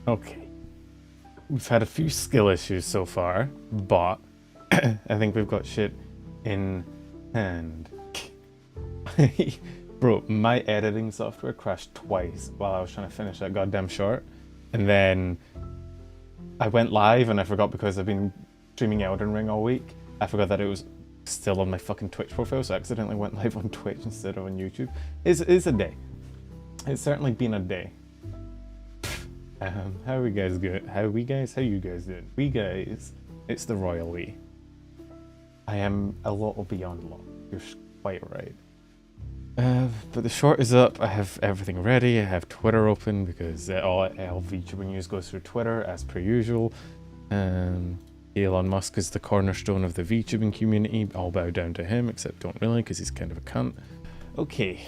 Okay. We've had a few skill issues so far, but I think we've got shit in hand. Bro, my editing software crashed twice while I was trying to finish that goddamn short. And then I went live and I forgot because I've been streaming Elden Ring all week. I forgot that it was still on my fucking Twitch profile, so I accidentally went live on Twitch instead of on YouTube. It's a day. It's certainly been a day. How are we guys good? How you guys doing? We guys, it's the royal we. I am a little beyond lot. You're quite right. But the short is up. I have everything ready. I have Twitter open because all VTuber news goes through Twitter as per usual. Elon Musk is the cornerstone of the VTubing community. I'll bow down to him, except don't really because he's kind of a cunt. Okay.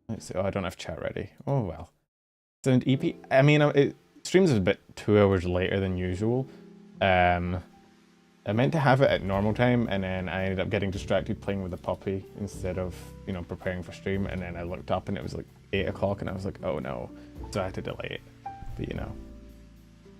Let's see. Oh, I don't have chat ready. Oh well. Sound EP. I mean, it streams a bit 2 hours later than usual. I meant to have it at normal time, and then I ended up getting distracted playing with the puppy instead of, you know, preparing for stream. And then I looked up and it was like 8 o'clock, and I was like, oh no. So I had to delay it. But you know,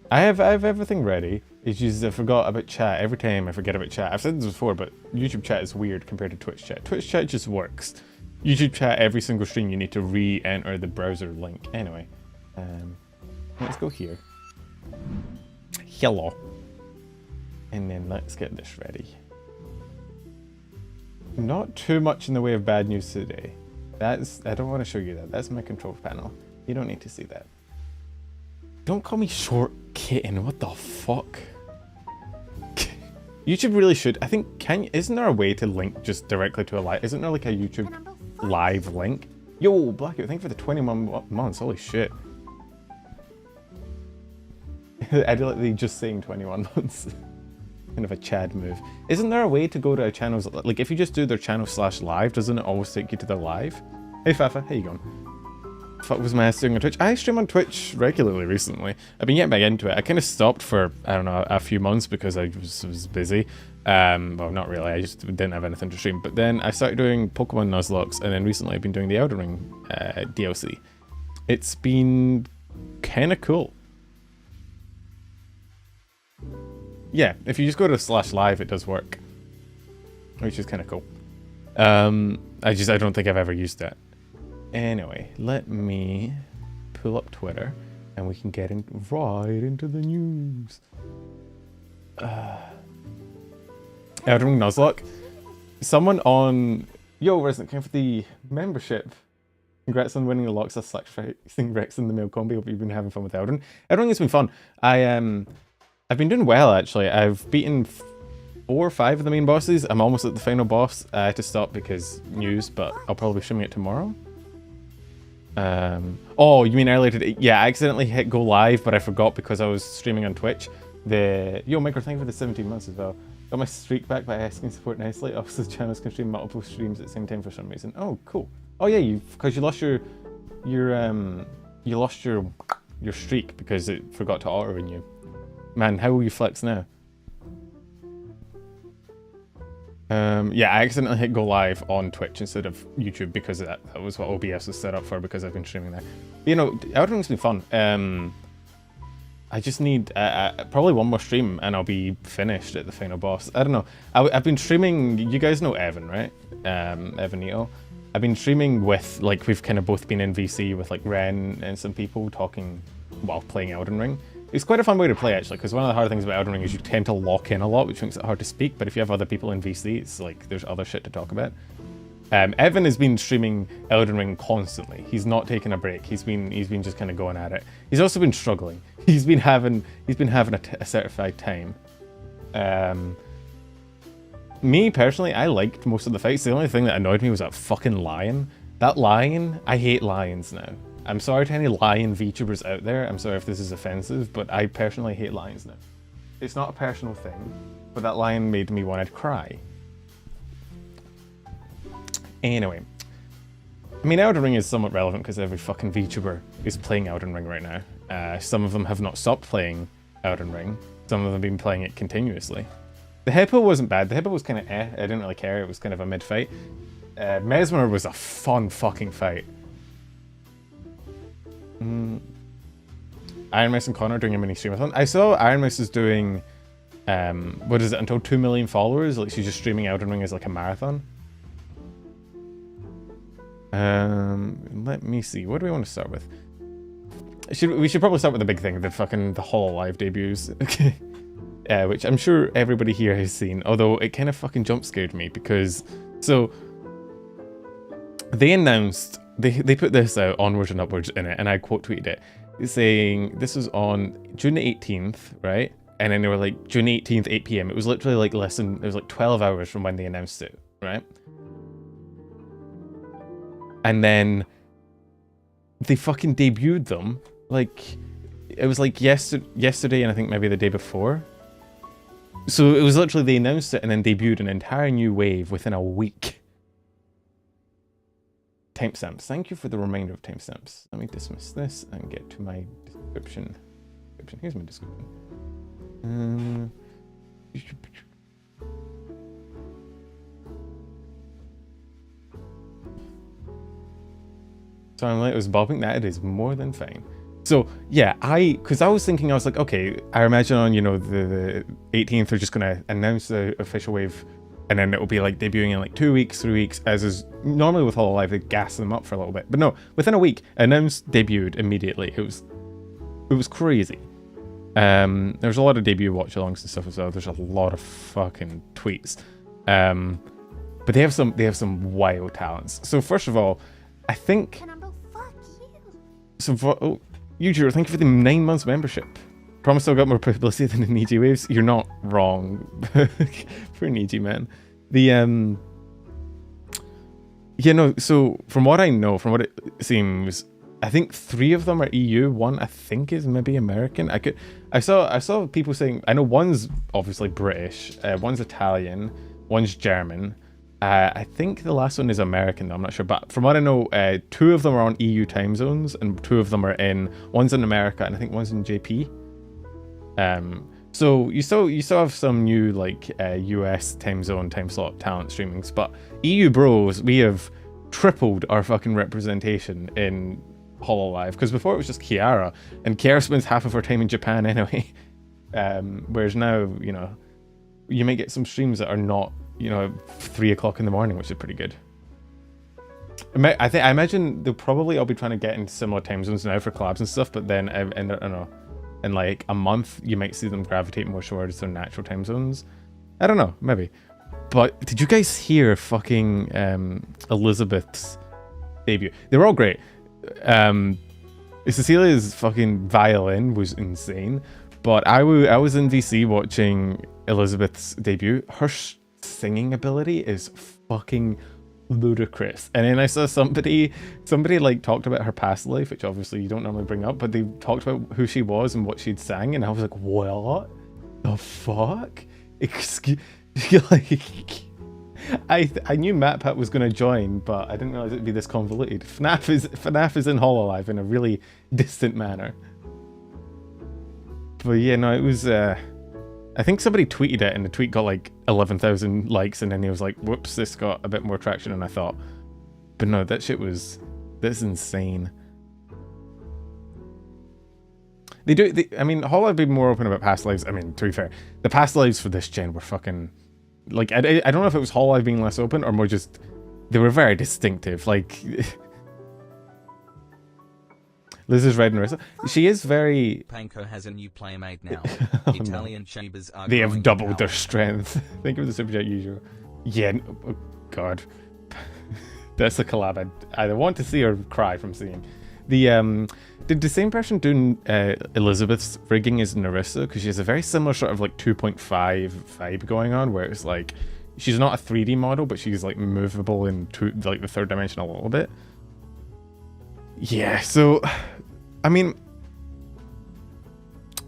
I have everything ready. It's just I forgot about chat. Every time I forget about chat. I've said this before, but YouTube chat is weird compared to Twitch chat. Twitch chat just works. YouTube chat, every single stream you need to re-enter the browser link. Anyway, let's go here. Hello. And then let's get this ready. Not too much in the way of bad news today. I don't want to show you that. That's my control panel. You don't need to see that. Don't call me short kitten. What the fuck? YouTube really should. I think, isn't there a way to link just directly to a live? Isn't there like a YouTube live link? Yo, Blackout, thank you for the 21 months. Holy shit. I like just saying 21 months. Kind of a Chad move. Isn't there a way to go to a channel's, like if you just do their channel/live, doesn't it always take you to their live? Hey Fafa, how you going? Fuck was my ass doing on Twitch? I stream on Twitch regularly recently. I've been getting back into it. I kind of stopped for, I don't know, a few months because I was busy. Well, not really. I just didn't have anything to stream. But then I started doing Pokemon Nuzlocke, and then recently I've been doing the Elden Ring DLC. It's been kind of cool. Yeah, if you just go to /live, it does work, which is kind of cool. I don't think I've ever used that. Anyway, let me pull up Twitter, and we can get right into the news. Elden Ring Nuzlocke. Someone on Resident came for the membership. Congrats on winning the Loxa / Rex in the male combi. Hope you've been having fun with Elden. Elden Ring has been fun. I've been doing well, actually. I've beaten 4 or 5 of the main bosses. I'm almost at the final boss. I had to stop because news, but I'll probably be streaming it tomorrow. Oh, you mean earlier today? Yeah, I accidentally hit go live, but I forgot because I was streaming on Twitch. Micro, thank you for the 17 months as well. Got my streak back by asking support nicely. Also, channels can stream multiple streams at the same time for some reason. Oh, cool. Oh yeah, because you lost your streak because it forgot to auto renew. Man, how will you flex now? Yeah, I accidentally hit go live on Twitch instead of YouTube because that was what OBS was set up for because I've been streaming there. You know, Elden Ring's been fun. I just need probably one more stream and I'll be finished at the final boss. I don't know. I've been streaming, you guys know Evan, right? Evanito. I've been streaming with, like, we've kind of both been in VC with, like, Ren and some people talking while playing Elden Ring. It's quite a fun way to play, actually, because one of the hard things about Elden Ring is you tend to lock in a lot, which makes it hard to speak, but if you have other people in VC, it's like, there's other shit to talk about. Evan has been streaming Elden Ring constantly. He's not taking a break. He's been just kind of going at it. He's also been struggling. He's been having a certified time. Me, personally, I liked most of the fights. The only thing that annoyed me was that fucking lion. That lion, I hate lions now. I'm sorry to any lion VTubers out there. I'm sorry if this is offensive, but I personally hate lions now. It's not a personal thing, but that lion made me want to cry. Anyway. I mean, Elden Ring is somewhat relevant because every fucking VTuber is playing Elden Ring right now. Some of them have not stopped playing Elden Ring. Some of them have been playing it continuously. The hippo wasn't bad. The hippo was kind of I didn't really care. It was kind of a mid-fight. Mesmer was a fun fucking fight. Iron Mouse and Connor doing a mini streamathon. I saw Iron Mouse is doing, what is it, until 2 million followers? Like, she's just streaming Elden Ring as like a marathon. Let me see. What do we want to start with? We should probably start with the big thing, the Hololive debuts. Okay. Which I'm sure everybody here has seen, although it kind of fucking jump scared me because, so they announced, they put this out onwards and upwards in it, and I quote tweeted it, saying this was on June 18th, right? And then they were like, June 18th, 8 p.m. It was literally like it was like 12 hours from when they announced it, right? And then they fucking debuted them, like, it was like yesterday and I think maybe the day before. So it was literally, they announced it and then debuted an entire new wave within a week. Timestamps. Thank you for the reminder of timestamps. Let me dismiss this and get to my description. Here's my description. So I'm like, it was bobbing. That is more than fine. So yeah, because I was thinking, I was like, okay, I imagine on, you know, the 18th they're just gonna announce the official wave, and then it will be like debuting in like 2 weeks, 3 weeks, as is normally with Hololive. They gas them up for a little bit, but no, within a week, announced, debuted immediately. It was crazy. There's a lot of debut watch-alongs and stuff as well. There's a lot of fucking tweets, but they have some wild talents. So first of all, I think. So for YouTuber, thank you for the 9 months membership. Promise I'll got more publicity than the Niji waves. You're not wrong. For Niji, man. The yeah, no, so from what I know, from what it seems, I think 3 of them are EU, 1 I think is maybe American. I saw people saying, I know one's obviously British, one's Italian, one's German. I think the last one is American though, I'm not sure, but from what I know, 2 of them are on EU time zones, and 2 of them are one's in America, and I think one's in JP. So you still have some new like US time zone, time slot talent streamings, but EU bros, we have tripled our fucking representation in Hololive, because before it was just Kiara, and Kiara spends half of her time in Japan anyway. Whereas now, you know, you may get some streams that are not, you know, 3 o'clock in the morning, which is pretty good. I imagine they'll probably all be trying to get into similar time zones now for collabs and stuff, but then I don't know, in like a month you might see them gravitate more towards their natural time zones. I don't know, maybe. But did you guys hear fucking Elizabeth's debut? They were all great. Cecilia's fucking violin was insane, but I was in VC watching Elizabeth's debut. Her singing ability is fucking ludicrous. And then I saw somebody like talked about her past life, which obviously you don't normally bring up, but they talked about who she was and what she'd sang, and I was like, what the fuck? Excuse, like, I knew MatPat was going to join, but I didn't realize it'd be this convoluted. FNAF is in Hololive in a really distant manner. But yeah, no, it was I think somebody tweeted it and the tweet got like 11,000 likes, and then he was like, whoops, this got a bit more traction than I thought. But no, that's insane. I mean, Hololive be more open about past lives. I mean, to be fair, the past lives for this gen were fucking, like, I don't know if it was Hololive being less open or more just, they were very distinctive. Like, Liz is red and Marissa. She is very... Panko has a new playmate now. Oh, Italian shavers are they have doubled their strength. Think of the super chat usual. Yeah, oh god. That's a collab I either want to see or cry from seeing. Did the same person do Elizabeth's rigging as Narissa? Because she has a very similar sort of like 2.5 vibe going on, where it's like, she's not a 3D model, but she's like movable into like the 3rd dimension a little bit. Yeah, so, I mean,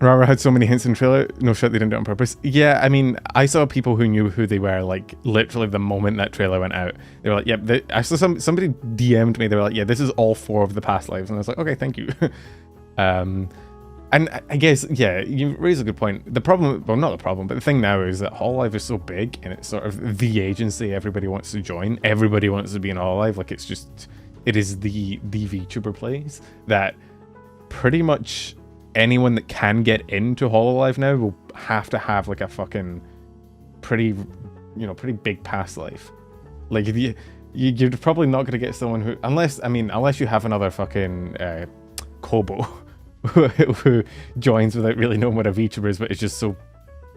Rara had so many hints in the trailer. No shit, they didn't do it on purpose. Yeah, I mean, I saw people who knew who they were, like, literally the moment that trailer went out. They were like, yeah, I saw somebody DM'd me, they were like, yeah, this is all 4 of the past lives. And I was like, okay, thank you. And I guess, yeah, you raise a good point. The problem, well, not the problem, but the thing now is that Hololive is so big, and it's sort of the agency everybody wants to join. Everybody wants to be in Hololive. Like, it's just... It is the VTuber place that pretty much anyone that can get into Hololive now will have to have like a fucking pretty, you know, pretty big past life. Like you're probably not going to get someone who, unless you have another fucking Kobo who joins without really knowing what a VTuber is, but is just so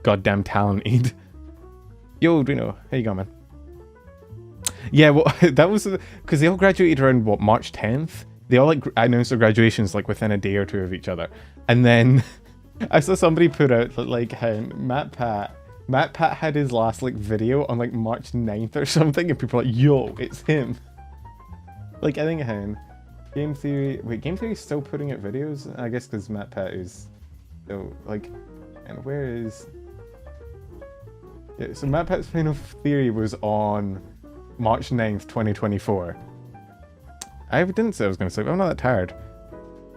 goddamn talented. Yo, Drino, how you going, man? Yeah, well, that was because they all graduated around what, March 10th. They all like announced their graduations like within a day or two of each other, and then I saw somebody put out like how Matt Pat had his last like video on like March 9th or something, and people are like, yo, it's him. Like, I think Game Theory, wait, Game Theory's still putting out videos? I guess because Matt Pat is still like, and where is, yeah, so Matt Pat's Final Theory was on March 9th, 2024. I didn't say I was going to sleep, I'm not that tired.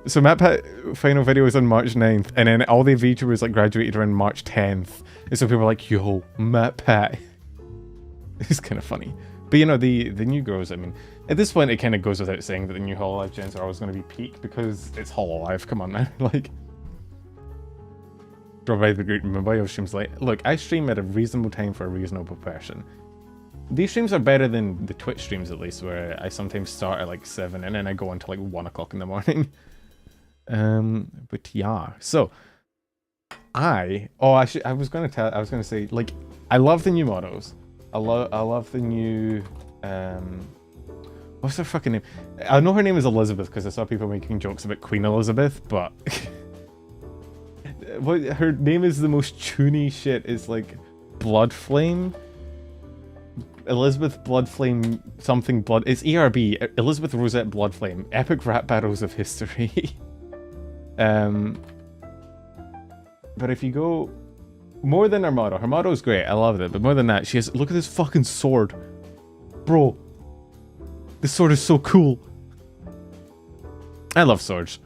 So Matt Pat final video was on March 9th, and then all the VTubers like graduated around March 10th. And so people were like, yo, Matt Pat. It's kind of funny. But you know, the new girls, I mean, at this point it kind of goes without saying that the new Hololive gens are always going to be peak, because it's Hololive, come on man. Like, drop by the group, mobile streams late. Look, I stream at a reasonable time for a reasonable person. These streams are better than the Twitch streams, at least, where I sometimes start at like 7 and then I go until like 1 o'clock in the morning. But yeah, so I was gonna say, like, I love the new models. I love the new what's her fucking name? I know her name is Elizabeth because I saw people making jokes about Queen Elizabeth, but what her name is the most toony shit is like Bloodflame. Elizabeth Bloodflame something blood. It's ERB, Elizabeth Rosette Bloodflame. Epic rap battles of history. But if you go more than her motto is great. I love it. But more than that, she has, look at this fucking sword, bro. This sword is so cool. I love swords.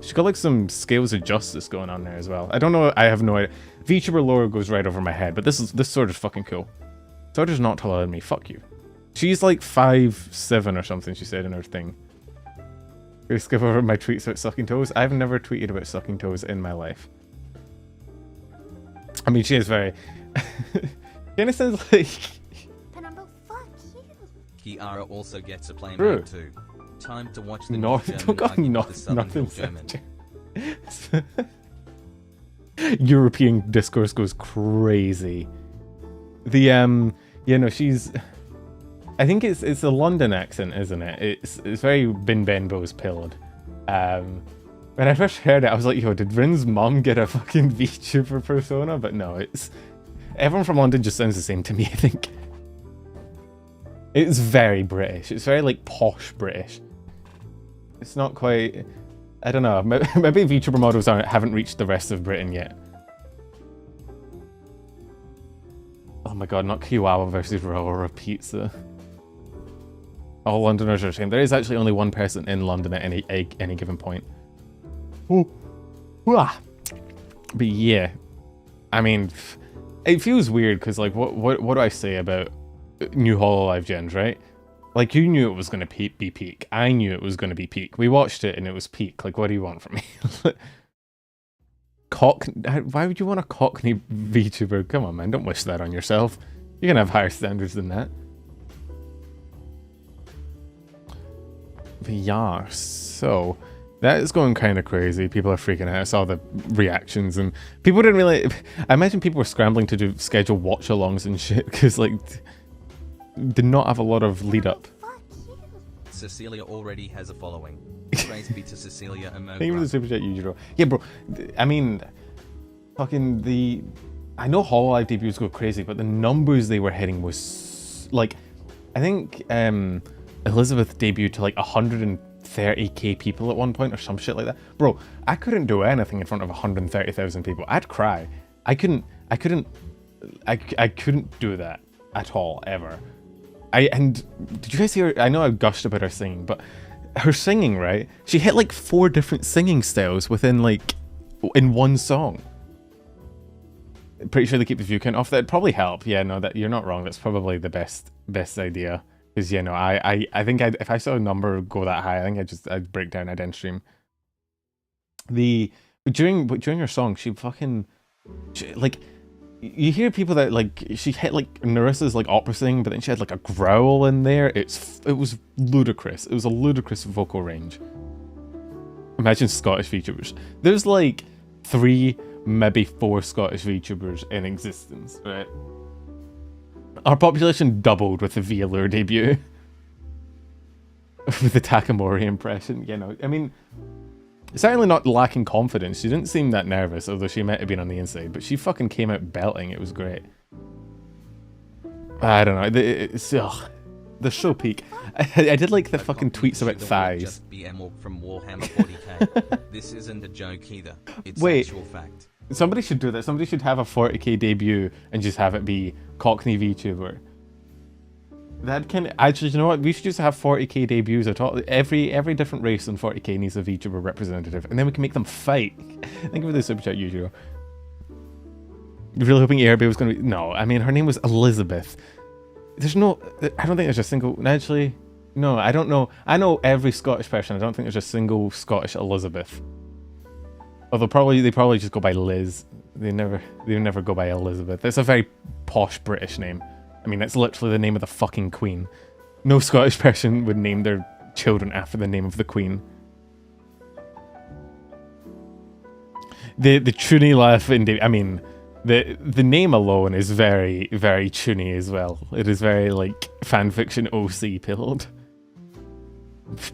She's got like some scales of justice going on there as well. I don't know. I have no idea. VTuber lore goes right over my head, but this sword is fucking cool. Sword is not taller than me. Fuck you. She's like 5'7" or something. She said in her thing. Gonna skip over my tweets about sucking toes. I've never tweeted about sucking toes in my life. I mean, she is very. Kinda sounds like. Penumbra, fuck you. Kiara also gets a playmate True. too. Time to watch the No, new German don't got argument with the Southern nothing. German. European discourse goes crazy. The you know, she's. I think it's a London accent, isn't it? It's very Bin Benbo's pilled. When I first heard it, I was like, yo, did Rin's mum get a fucking VTuber persona? But no, it's everyone from London just sounds the same to me, I think. It's very British. It's very like posh British. It's not quite. I don't know. Maybe VTuber models haven't reached the rest of Britain yet. Oh my god, not Kiwawa versus Aurora Pizza. All Londoners are the same. There is actually only one person in London at any given point. Oh. But yeah, I mean, it feels weird because like, what do I say about new Hololive gens, right? Like, you knew it was going to be peak. I knew it was going to be peak. We watched it and it was peak. Like, what do you want from me? Why would you want a Cockney VTuber? Come on, man. Don't wish that on yourself. You're going to have higher standards than that. But yeah, so that is going kind of crazy. People are freaking out. I saw the reactions and people didn't really. I imagine people were scrambling to schedule watch-alongs and shit because like did not have a lot of lead up. Cecilia already has a following. Praise be to Cecilia and Mo. Thank you for the super chat, Yujiro. Yeah, bro. I mean, fucking I know Hololive debuts go crazy, but the numbers they were hitting was like, I think Elizabeth debuted to like 130k people at one point or some shit like that. Bro, I couldn't do anything in front of 130,000 people. I'd cry. I couldn't do that at all, ever. And did you guys hear? I know I gushed about her singing, but her singing, right? She hit like 4 different singing styles within like in one song. Pretty sure they keep the view count off. That'd probably help. Yeah, no, that you're not wrong. That's probably the best idea. Because you know, I think if I saw a number go that high, I think I'd break down. I'd end stream. during her song, like, you hear people that like she hit like Narissa's like opera singing, but then she had like a growl in there. It was ludicrous. It was a ludicrous vocal range. Imagine Scottish VTubers. There's like 3, maybe 4 Scottish VTubers in existence, right? Our population doubled with the VLure debut. With the Takamori impression, you know. I mean, certainly not lacking confidence. She didn't seem that nervous, although she might have been on the inside. But she fucking came out belting. It was great. I don't know. The show peak. I did like the fucking tweets about thighs. Just be Emil from Warhammer 40k. This isn't a joke either. It's Wait. actual fact. Somebody should do that. Somebody should have a 40k debut and just have it be Cockney VTuber. That can actually, you know what? We should just have 40k debuts at all. Every different race on 40k needs a VTuber representative, and then we can make them fight. Thank you for the super chat, Yujiro. You're really hoping Airbay was going to be... No, I mean, her name was Elizabeth. There's no... I don't think there's a single... Actually, no, I don't know. I know every Scottish person. I don't think there's a single Scottish Elizabeth. Although they probably just go by Liz. They never go by Elizabeth. It's a very posh British name. I mean, that's literally the name of the fucking Queen. No Scottish person would name their children after the name of the Queen. The Chuny laugh in I mean, the name alone is very, very Chuny as well. It is very, like, fanfiction OC pilled.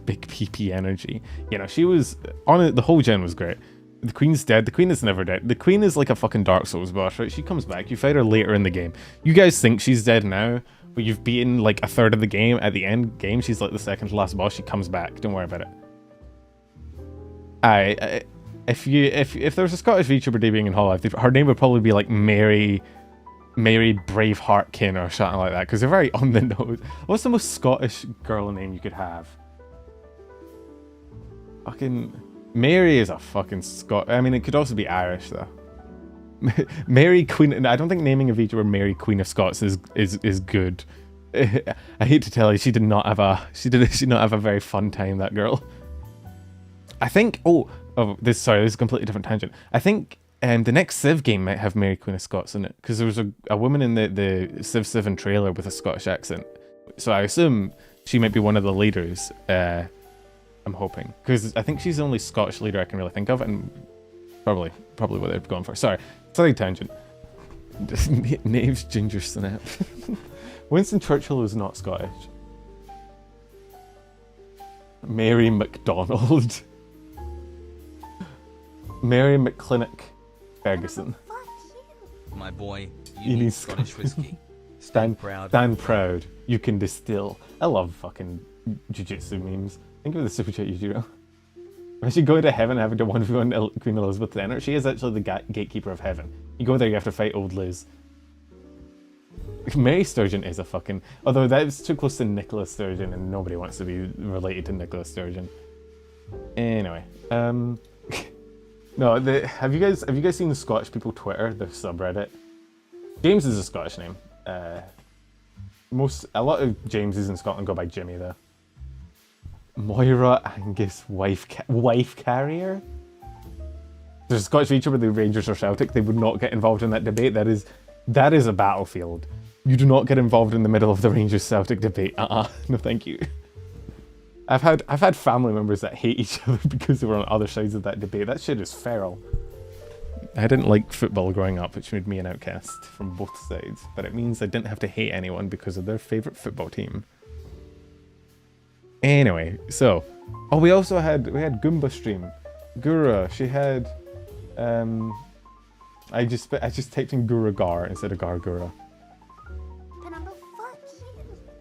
Big PP energy. You know, she was... on it, the whole gen was great. The Queen's dead. The Queen is never dead. The Queen is like a fucking Dark Souls boss, right? She comes back. You fight her later in the game. You guys think she's dead now, but you've beaten like a third of the game. At the end game, she's like the second to last boss. She comes back. Don't worry about it. If there was a Scottish VTuber debuting in Hololive, her name would probably be like Mary Braveheartkin or something like that, because they're very on the nose. What's the most Scottish girl name you could have? Fucking... Mary is a fucking Scot. I mean, it could also be Irish though. Mary Queen. I don't think naming a VTuber Mary Queen of Scots is good. I hate to tell you, she did not have a very fun time. That girl. I think. This is a completely different tangent. I think the next Civ game might have Mary Queen of Scots in it, because there was a woman in the Civ 7 trailer with a Scottish accent. So I assume she might be one of the leaders. I'm hoping, because I think she's the only Scottish leader I can really think of, and probably what they're going for. Sorry, slight tangent. Nave's Ginger Snap. Winston Churchill was not Scottish. Mary MacDonald. Mary McClinnock Ferguson. My boy, you need Scottish whiskey. Stand proud. You can distill. I love fucking jiu-jitsu memes. Think of the super chat, Yujiro. Imagine going to heaven having to 1v1 Queen Elizabeth Then. She is actually the gatekeeper of heaven. You go there, you have to fight old Liz. Mary Sturgeon is a fucking... Although that was too close to Nicola Sturgeon, and nobody wants to be related to Nicola Sturgeon. Anyway, no, have you guys seen the Scottish people Twitter, the subreddit? James is a Scottish name. A lot of Jameses in Scotland go by Jimmy though. Moira Angus wife carrier. There's a Scottish VTuber, the Rangers or Celtic. They would not get involved in that debate. That is a battlefield. You do not get involved in the middle of the Rangers Celtic debate. No, thank you. I've had family members that hate each other because they were on other sides of that debate. That shit is feral. I didn't like football growing up, which made me an outcast from both sides. But it means I didn't have to hate anyone because of their favorite football team. Anyway, so we had Goomba stream. Gura, she had I just typed in Gura Gar instead of Gargura.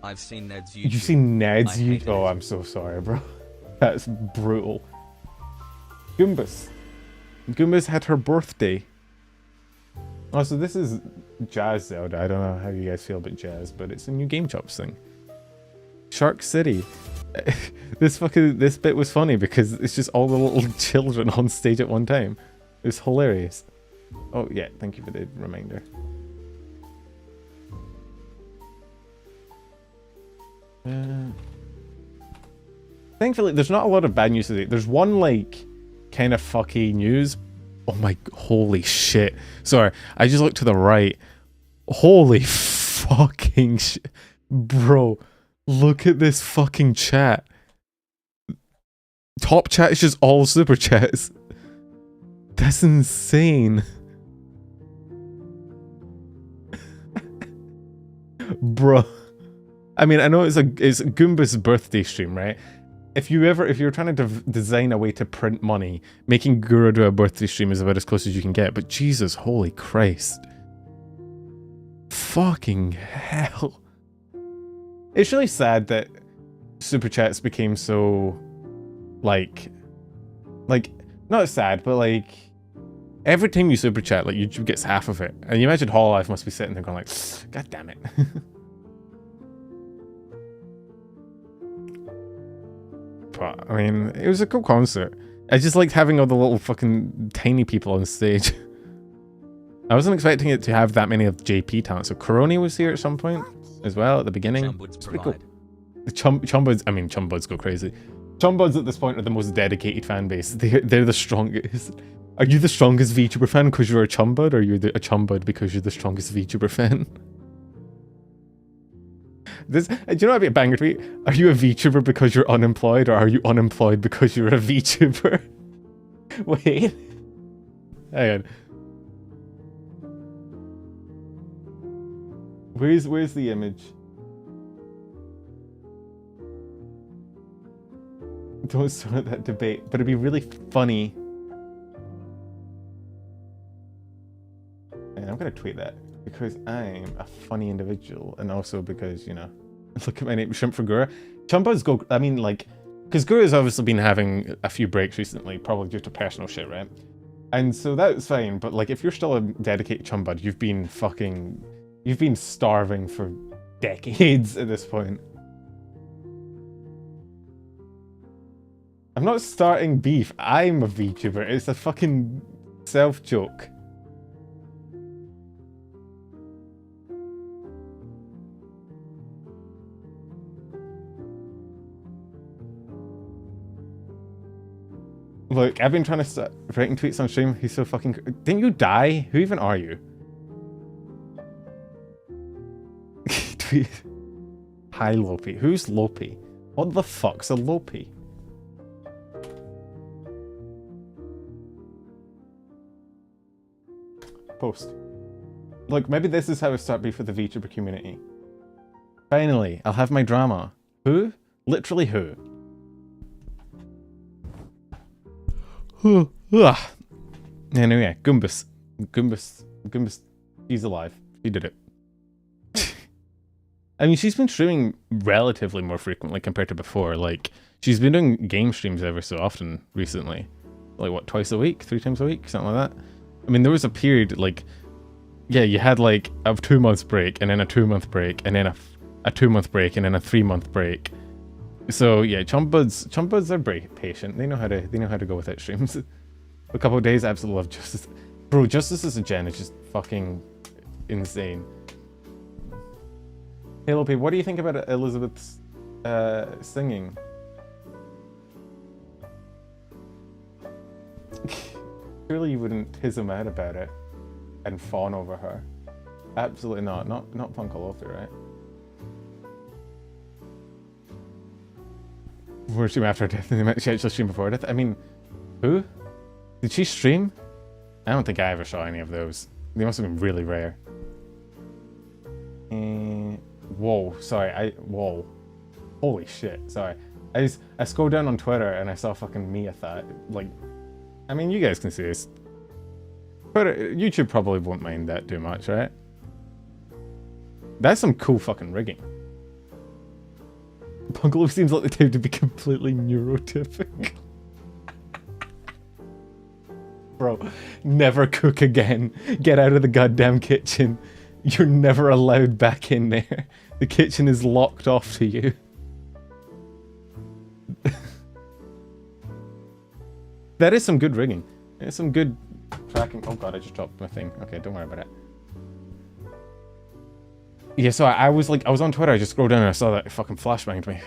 I've seen Ned's YouTube. You've seen Ned's YouTube? Oh, I'm so sorry, bro. That's brutal. Goomba's had her birthday. Oh, so this is Jazz Zelda. I don't know how you guys feel about Jazz, but it's a new Game Chops thing. Shark City. This bit was funny because it's just all the little children on stage at one time. It was hilarious. Oh yeah, thank you for the reminder. Thankfully, there's not a lot of bad news today. There's one like kind of fucky news Oh my, holy shit. Sorry, I just looked to the right. Holy fucking shit. Bro, look at this fucking chat. Top chat is just all super chats. That's insane. Bro. I mean, I know it's Goomba's birthday stream, right? If you're trying to design a way to print money, making Gura do a birthday stream is about as close as you can get. But Jesus, holy Christ. Fucking hell. It's really sad that super chats became so, like, not sad, but like, every time you super chat, like, YouTube gets half of it. And you imagine Hololive must be sitting there going like, God damn it. But, I mean, it was a cool concert. I just liked having all the little fucking tiny people on stage. I wasn't expecting it to have that many of JP talent. So Coroni was here at some point as well at the beginning. It's pretty cool. The Chumbuds, I mean, Chumbuds go crazy. Chumbuds at this point are the most dedicated fan base. They're the strongest. Are you the strongest VTuber fan because you're a Chumbud, or are you a Chumbud because you're the strongest VTuber fan? Do you know what would be a banger tweet? Are you a VTuber because you're unemployed, or are you unemployed because you're a VTuber? Wait. Hang on. Where's the image? Don't start that debate, but it'd be really funny. And I'm gonna tweet that because I'm a funny individual, and also because, you know, look at my name, Shrimp for Gura. Chumbuds go, I mean, like, because Gura's obviously been having a few breaks recently, probably due to personal shit, right? And so that's fine, but like, if you're still a dedicated Chumbud, you've been starving for decades at this point. I'm not starting beef, I'm a VTuber. It's a fucking self-joke. Look, I've been trying to start writing tweets on stream. He's so fucking... Didn't you die? Who even are you? Tweet. Hi, Lopi. Who's Lopi? What the fuck's a Lopi? Post. Look, maybe this is how I start beef with the VTuber community. Finally, I'll have my drama. Who? Literally who? Anyway, Goombas, she's alive. She did it. I mean, she's been streaming relatively more frequently compared to before. Like, she's been doing game streams every so often recently. Like, what, twice a week? 3 times a week? Something like that? I mean, there was a period, like, yeah, you had, like, a 2-month break, and then a 2-month break, and then a 2-month break, and then a 3-month break. So yeah, Chumbuds are patient. They know how to go without streams. A couple of days, absolutely love Justice. Bro, Justice as a gen is just fucking insane. Hey Lopi, what do you think about Elizabeth's singing? Surely you wouldn't hiss him out about it and fawn over her. Absolutely not. Not Punkalopi, right? Before stream after death, she actually streamed before death. I mean, who? Did she stream? I don't think I ever saw any of those. They must have been really rare. Whoa, sorry, whoa. Holy shit, sorry. I scrolled down on Twitter and I saw fucking Mia Thought. Like, I mean, you guys can see this. Twitter, YouTube probably won't mind that too much, right? That's some cool fucking rigging. Bungalow seems like the type to be completely neurotypical. Bro, never cook again. Get out of the goddamn kitchen. You're never allowed back in there. The kitchen is locked off to you. That is some good rigging. There's some good tracking. Oh god, I just dropped my thing. Okay, don't worry about it. Yeah, so I was on Twitter, I just scrolled down and I saw that, it fucking flashbanged me.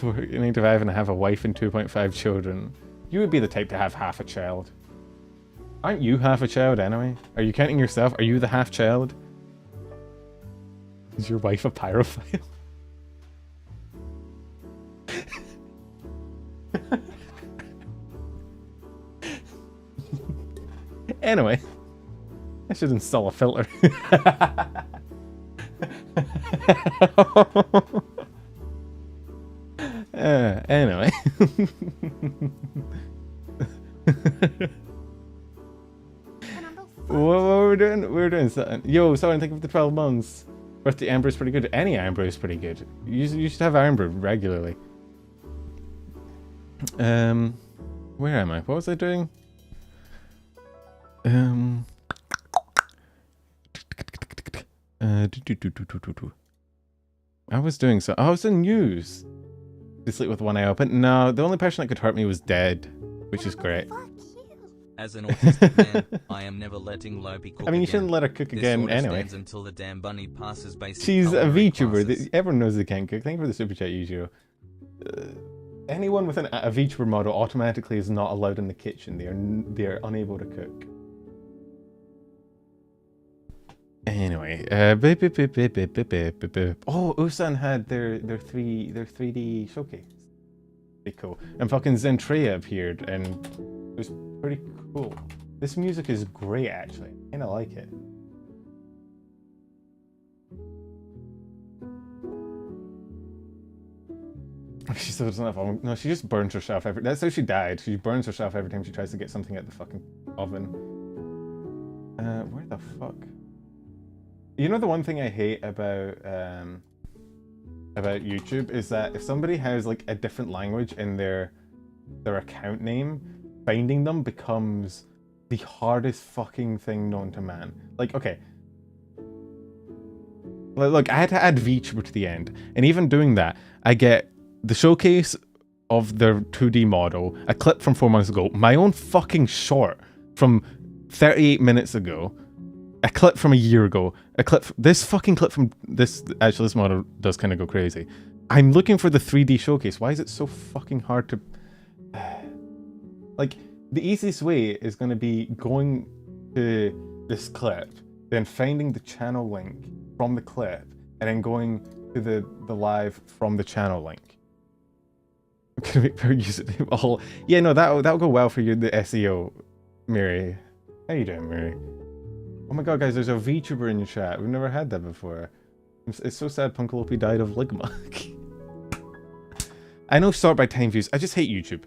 9 to 5 and I have a wife and 2.5 children. You would be the type to have half a child. Aren't you half a child anyway? Are you counting yourself? Are you the half child? Is your wife a pyrophile? Anyway, I should install a filter. Anyway. What were we doing? We were doing something. Yo, someone think of the 12 months. Birthday Amber is pretty good. Any Amber is pretty good. You should have Amber regularly. Where am I? What was I doing? I was doing so. I was in news. To sleep with one eye open. No, the only person that could hurt me was dead, which is great. As an autistic man, I am never letting Lopi cook. I mean, you shouldn't let her cook again anyway. Until the damn bunny passes basic. She's a VTuber. Everyone knows they can't cook. Thank you for the super chat, Yujo. Anyone with a VTuber model automatically is not allowed in the kitchen. They are unable to cook. Anyway, oh, Usan had their 3D showcase. Pretty cool. And fucking Zentrea appeared, and it was pretty cool. This music is great, actually. I kinda like it. She still doesn't have. No, she just burns herself every. That's how she died. She burns herself every time she tries to get something at the fucking oven. Where the fuck? You know the one thing I hate about YouTube is that if somebody has like a different language in their account name, finding them becomes the hardest fucking thing known to man. Like, okay. Look, I had to add VTuber to the end, and even doing that, I get the showcase of their 2D model, a clip from 4 months ago, my own fucking short from 38 minutes ago, a clip from a year ago, this fucking clip from this, actually this model does kind of go crazy. I'm looking for the 3D showcase. Why is it so fucking hard to... Like, the easiest way is going to be going to this clip, then finding the channel link from the clip, and then going to the live from the channel link. I'm gonna make her use it all. Yeah, no, that'll go well for you, the SEO, Mary. How you doing, Mary? Oh my god, guys, there's a VTuber in your chat. We've never had that before. It's so sad Punkalopi died of Ligma. I know sort by time views. I just hate YouTube.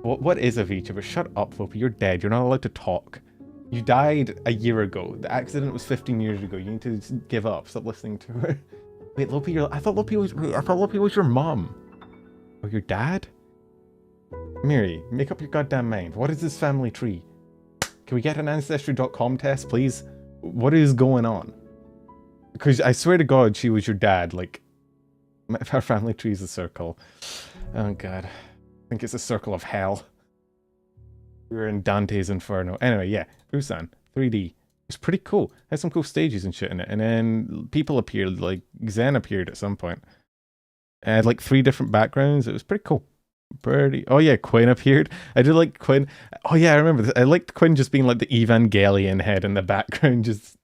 What is a VTuber? Shut up, Lopi. You're dead. You're not allowed to talk. You died a year ago. The accident was 15 years ago. You need to give up. Stop listening to her. Wait, Lopi, I thought Lopi was your mom. Or your dad? Mary, make up your goddamn mind. What is this family tree? Can we get an Ancestry.com test, please? What is going on? Because I swear to God, she was your dad. Like, our family tree is a circle. Oh god. I think it's a circle of hell. We were in Dante's Inferno. Anyway, yeah. Usan, 3D. It's pretty cool. Had some cool stages and shit in it. And then people appeared, like Zen appeared at some point. It had like 3 different backgrounds. It was pretty cool. Oh yeah, Quinn appeared. I did like Quinn. Oh yeah, I remember this. I liked Quinn just being like the Evangelion head in the background. Just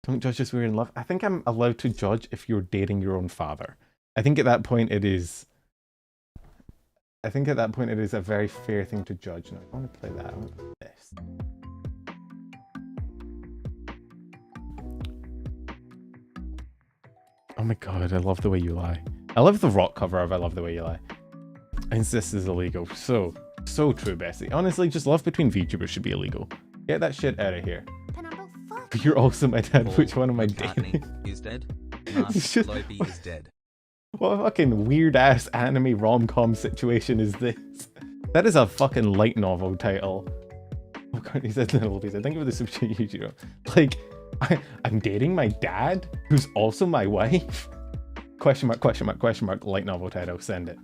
don't judge us, we're in love. I think I'm allowed to judge if you're dating your own father. I think at that point it is. I think at that point it is a very fair thing to judge. No, I want to play that. I want to play this. Oh my god, I love the way you lie. I love the rock cover of I Love the Way You Lie. And this is illegal. So true, Bessie. Honestly, just love between VTubers should be illegal. Get that shit out of here. You're also my dad. Which one am I dating? Is dead. Lopi is dead. What a fucking weird ass anime rom-com situation is this? That is a fucking light novel title. Oh god, he said little piece. I think of the super YouTube. Like, I'm dating my dad, who's also my wife. Question mark, question mark, question mark, light novel title, send it.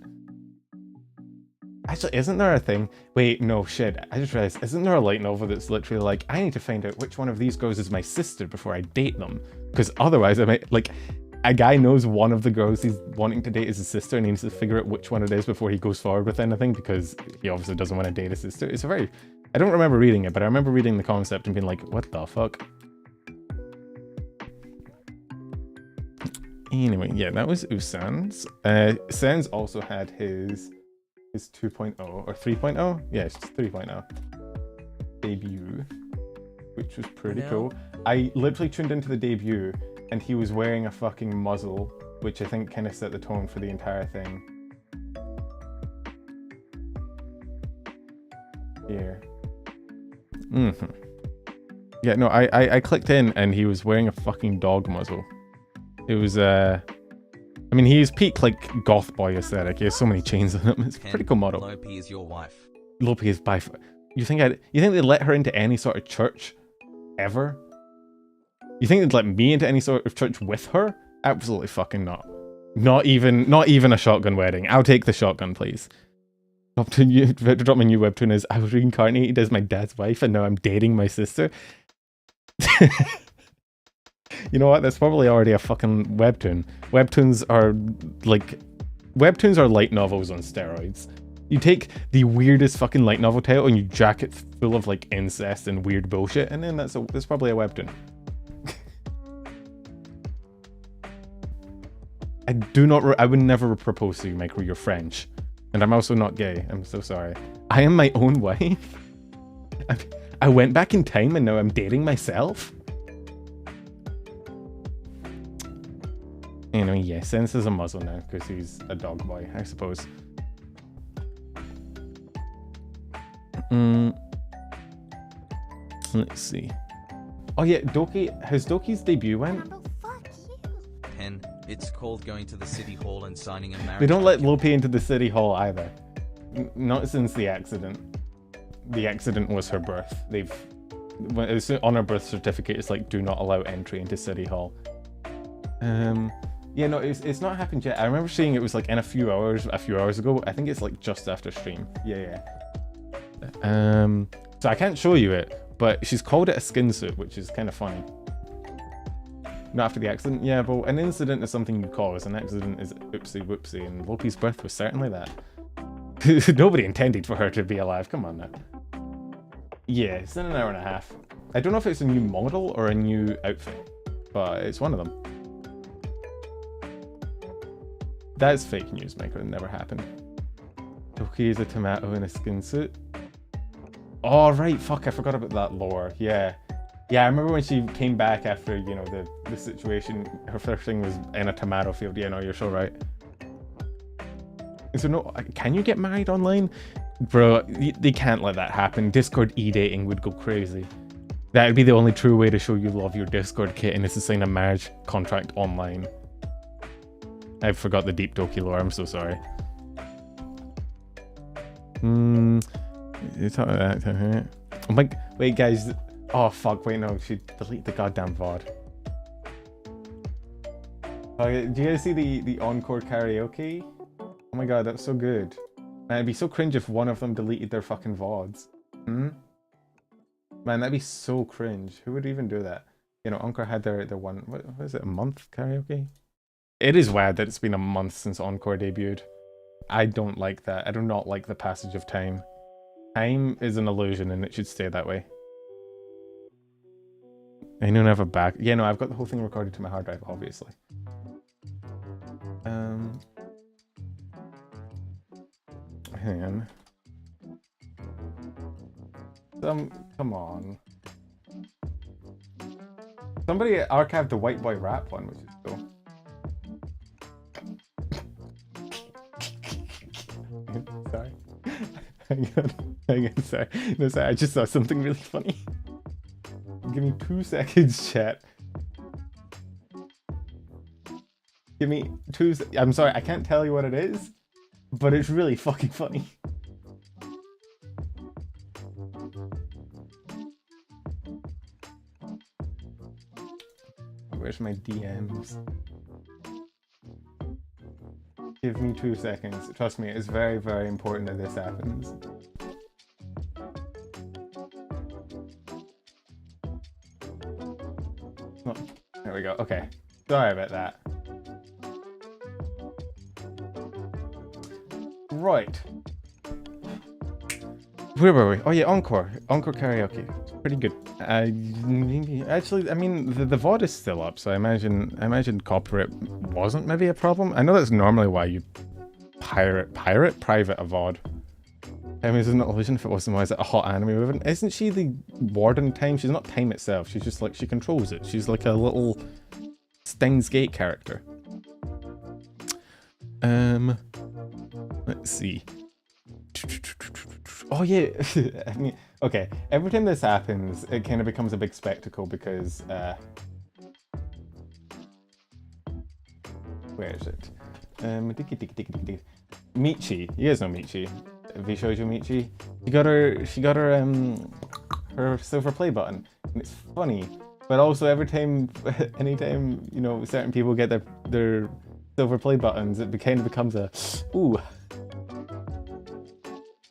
Actually, isn't there a thing? Wait, no, shit. I just realized, isn't there a light novel that's literally like, I need to find out which one of these girls is my sister before I date them? Because otherwise I might, like, a guy knows one of the girls he's wanting to date is his sister, and he needs to figure out which one it is before he goes forward with anything, because he obviously doesn't want to date his sister. It's a very... I don't remember reading it, but I remember reading the concept and being like, what the fuck? Anyway, yeah, that was Usan's. Sen's also had his 2.0 or 3.0? Yeah, it's 3.0 debut, which was pretty cool. I literally tuned into the debut and he was wearing a fucking muzzle, which I think kind of set the tone for the entire thing. Here. Yeah, no, I clicked in and he was wearing a fucking dog muzzle. It was, I mean, he's peak, like, goth boy aesthetic. He has so many chains on him. It's a pretty cool model. Lopi is your wife. Lopi is by far... You think they let her into any sort of church? Ever? You think they'd let me into any sort of church with her? Absolutely fucking not. Not even a shotgun wedding. I'll take the shotgun, please. Drop my new webtoon is, I was reincarnated as my dad's wife and now I'm dating my sister. You know what? That's probably already a fucking webtoon. Webtoons are light novels on steroids. You take the weirdest fucking light novel title and you jack it full of like incest and weird bullshit, and then that's probably a webtoon. I would never propose to you, Michael. You're French, and I'm also not gay. I'm so sorry. I am my own wife. I went back in time and now I'm dating myself. Anyway, yeah, Sense is a muzzle now because he's a dog boy, I suppose. Let's see. Oh yeah, has Doki's debut went? Pen, it's called going to the city hall and signing a marriage. They don't let Lopi into the city hall either. Not since the accident. The accident was her birth. On her birth certificate, it's like, do not allow entry into city hall. Yeah, no, it's not happened yet. I remember seeing it was like in a few hours ago. I think it's like just after stream. Yeah. So I can't show you it, but she's called it a skin suit, which is kind of funny. Not after the accident. Yeah, but an incident is something you cause. An accident is oopsie whoopsie, and Lopi's birth was certainly that. Nobody intended for her to be alive. Come on now. Yeah, it's in an hour and a half. I don't know if it's a new model or a new outfit, but it's one of them. That's fake news, Michael. It never happened. Doki is a tomato in a skin suit. Oh, right. Fuck, I forgot about that lore. Yeah. Yeah, I remember when she came back after, you know, the situation. Her first thing was in a tomato field. Yeah, no, you're so right. Is there no... Can you get married online? Bro, they can't let that happen. Discord e-dating would go crazy. That would be the only true way to show you love your Discord kit, and is to sign a marriage contract online. I forgot the deep Doki lore, I'm so sorry. Oh my... Wait, guys. Oh, fuck. Wait, no. She delete the goddamn VOD. Do you guys see the encore karaoke? Oh my god, that's so good. Man, it'd be so cringe if one of them deleted their fucking VODs. Man, that'd be so cringe. Who would even do that? You know, Encore had their one... What is it? A month karaoke? It is weird that it's been a month since Encore debuted. I don't like that. I do not like the passage of time. Time is an illusion and it should stay that way. I don't have a back... Yeah, no, I've got the whole thing recorded to my hard drive, obviously. Hang on. Come on. Somebody archived the White Boy Rap one, which is cool. Sorry. Hang on, sorry. No, sorry, I just saw something really funny. Give me 2 seconds, chat. Give me 2 I'm sorry, I can't tell you what it is, but it's really fucking funny. Where's my DMs? Give me 2 seconds. Trust me, it's very, very important that this happens. Oh, there we go. Okay. Sorry about that. Right. Where were we? Oh yeah, Encore. Encore karaoke. Pretty good. Actually, I mean, the VOD is still up, so I imagine copyright wasn't maybe a problem. I know that's normally why you private a VOD. I mean, isn't it illusion if it wasn't, why is it a hot anime movement? Isn't she the warden time? She's not time itself. She's just like, she controls it. She's like a little Steins Gate character. Let's see. Oh yeah, I mean, okay. Every time this happens, it kind of becomes a big spectacle because, where is it? Michi, you guys know Michi, vshojo Michi. She got her silver play button, and it's funny. But also anytime you know certain people get their silver play buttons, it kind of becomes a ooh.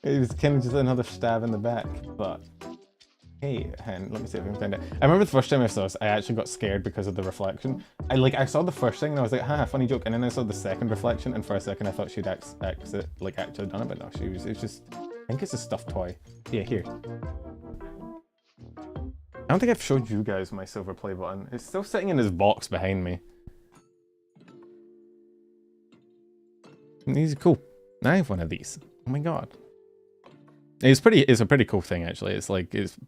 It was kind of just another stab in the back, but hey, let me see if I can find it. I remember the first time I saw this, I actually got scared because of the reflection. I saw the first thing and I was like, haha, funny joke, and then I saw the second reflection, and for a second I thought she'd actually done it, but no, it's just, I think it's a stuffed toy. Yeah, here. I don't think I've showed you guys my silver play button. It's still sitting in this box behind me. And these are cool. I have one of these. Oh my god. It's a pretty cool thing actually. It's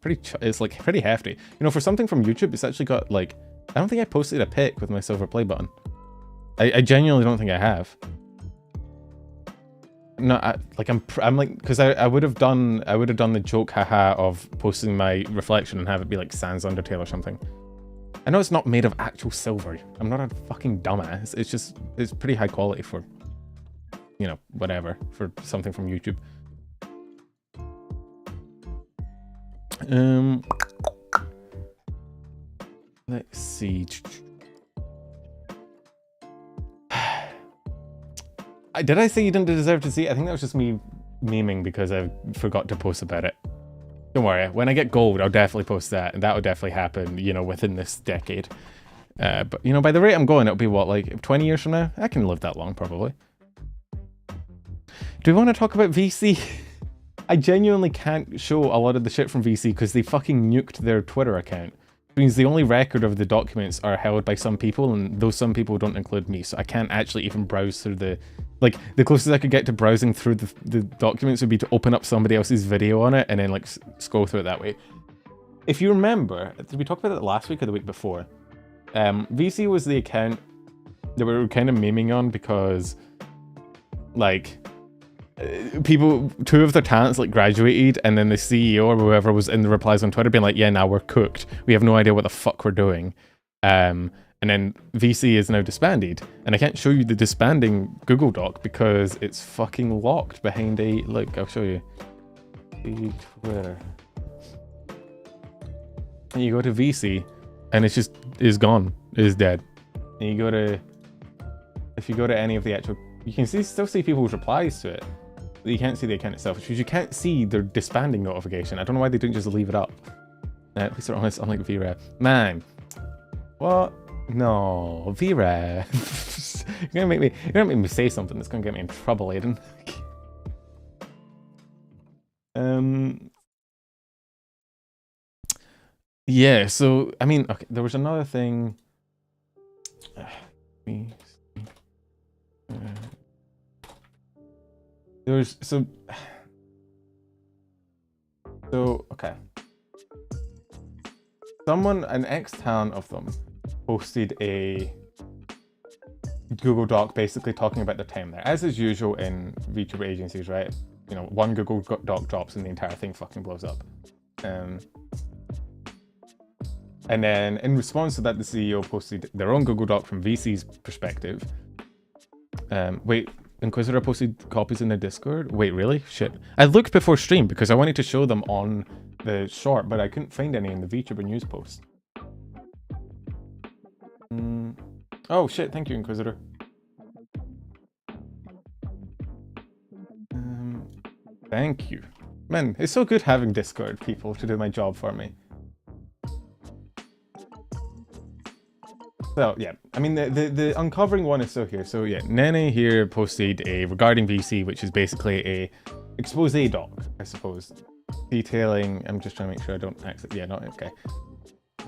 pretty hefty. You know, for something from YouTube, it's actually got like, I don't think I posted a pic with my silver play button. I genuinely don't think I have. No, I'm like, because I would have done the joke haha of posting my reflection and have it be like Sans Undertale or something. I know it's not made of actual silver. I'm not a fucking dumbass. It's pretty high quality for, you know, whatever, for something from YouTube. Let's see. Did I say you didn't deserve to see it? I think that was just me memeing because I forgot to post about it. Don't worry, when I get gold, I'll definitely post that, and that will definitely happen, you know, within this decade. But, you know, by the rate I'm going, it'll be what, like 20 years from now? I can live that long, probably. Do we want to talk about VC? I genuinely can't show a lot of the shit from VC because they fucking nuked their Twitter account. It means the only record of the documents are held by some people, and those some people don't include me, so I can't actually even browse through the... Like, the closest I could get to browsing through the documents would be to open up somebody else's video on it and then, like, scroll through it that way. If you remember, did we talk about it last week or the week before? VC was the account that we were kind of memeing on because, like... two of their talents like graduated, and then the CEO or whoever was in the replies on Twitter being like, yeah, now we're cooked. We have no idea what the fuck we're doing. And then VC is now disbanded. And I can't show you the disbanding Google Doc because it's fucking locked behind a... Look, I'll show you. Twitter. And you go to VC, and it's just... is gone. Is dead. And you go to... If you go to any of the actual... You can still see people's replies to it. But you can't see the account itself, because you can't see their disbanding notification. I don't know why they didn't just leave it up. At least they're honest, unlike VRAR. Man. What? No. VRAR. You're gonna make me say something that's gonna get me in trouble, Aiden. Yeah, so, I mean, okay, there was another thing. There's so okay. Someone, an ex-talent of them, posted a Google Doc basically talking about their time there. As is usual in VTuber agencies, right? You know, one Google Doc drops and the entire thing fucking blows up. And then in response to that, the CEO posted their own Google Doc from VC's perspective. Wait, Inquisitor posted copies in the Discord? Wait, really? Shit. I looked before stream because I wanted to show them on the short, but I couldn't find any in the VTuber news post. Oh shit, thank you, Inquisitor. Thank you. Man, it's so good having Discord people to do my job for me. So yeah, I mean the uncovering one is still here. So yeah, Nene here posted a regarding VC, which is basically a expose doc, I suppose, detailing. I'm just trying to make sure I don't accidentally. Yeah, not okay.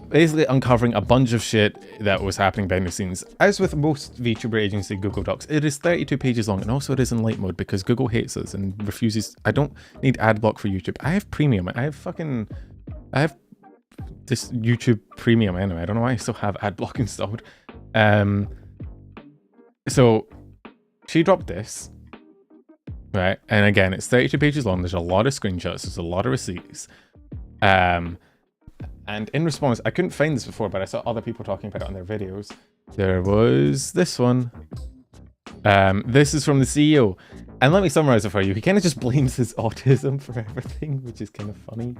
Basically uncovering a bunch of shit that was happening behind the scenes. As with most VTuber agency Google Docs, it is 32 pages long, and also it is in light mode because Google hates us and refuses. I don't need ad block for YouTube. I have premium. I have this YouTube premium anyway. I don't know why I still have ad block installed. So she dropped this, right? And again, it's 32 pages long. There's a lot of screenshots. There's a lot of receipts. And in response, I couldn't find this before, but I saw other people talking about it on their videos. There was this one. This is from the CEO. And let me summarize it for you. He kind of just blames his autism for everything, which is kind of funny.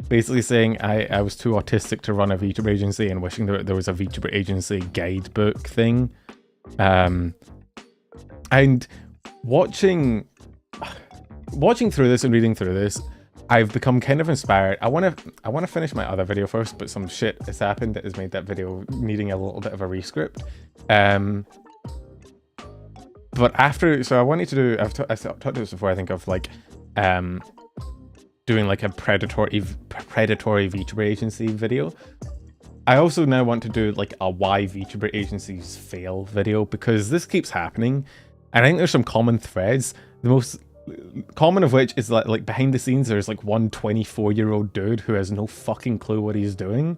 Basically saying I was too autistic to run a VTuber agency and wishing there was a VTuber agency guidebook thing. And watching through this and reading through this, I've become kind of inspired. I want to finish my other video first, but some shit has happened that has made that video needing a little bit of a rescript. But after, so I wanted to do, I've talked about this before, I think, of like doing like a predatory VTuber agency video. I also now want to do like a why VTuber agencies fail video, because this keeps happening. And I think there's some common threads. The most common of which is like behind the scenes, there's like one 24-year-old dude who has no fucking clue what he's doing.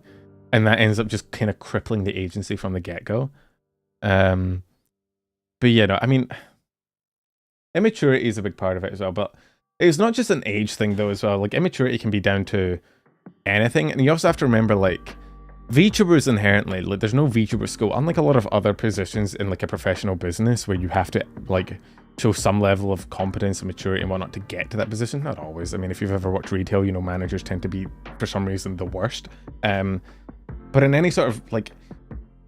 And that ends up just kind of crippling the agency from the get-go. But yeah, no, I mean, immaturity is a big part of it as well, but it's not just an age thing though as well. Like immaturity can be down to anything. And you also have to remember, like, VTubers inherently, like, there's no VTuber school, unlike a lot of other positions in like a professional business where you have to like show some level of competence and maturity and whatnot to get to that position. Not always. I mean, if you've ever worked retail, you know managers tend to be, for some reason, the worst. But in any sort of like,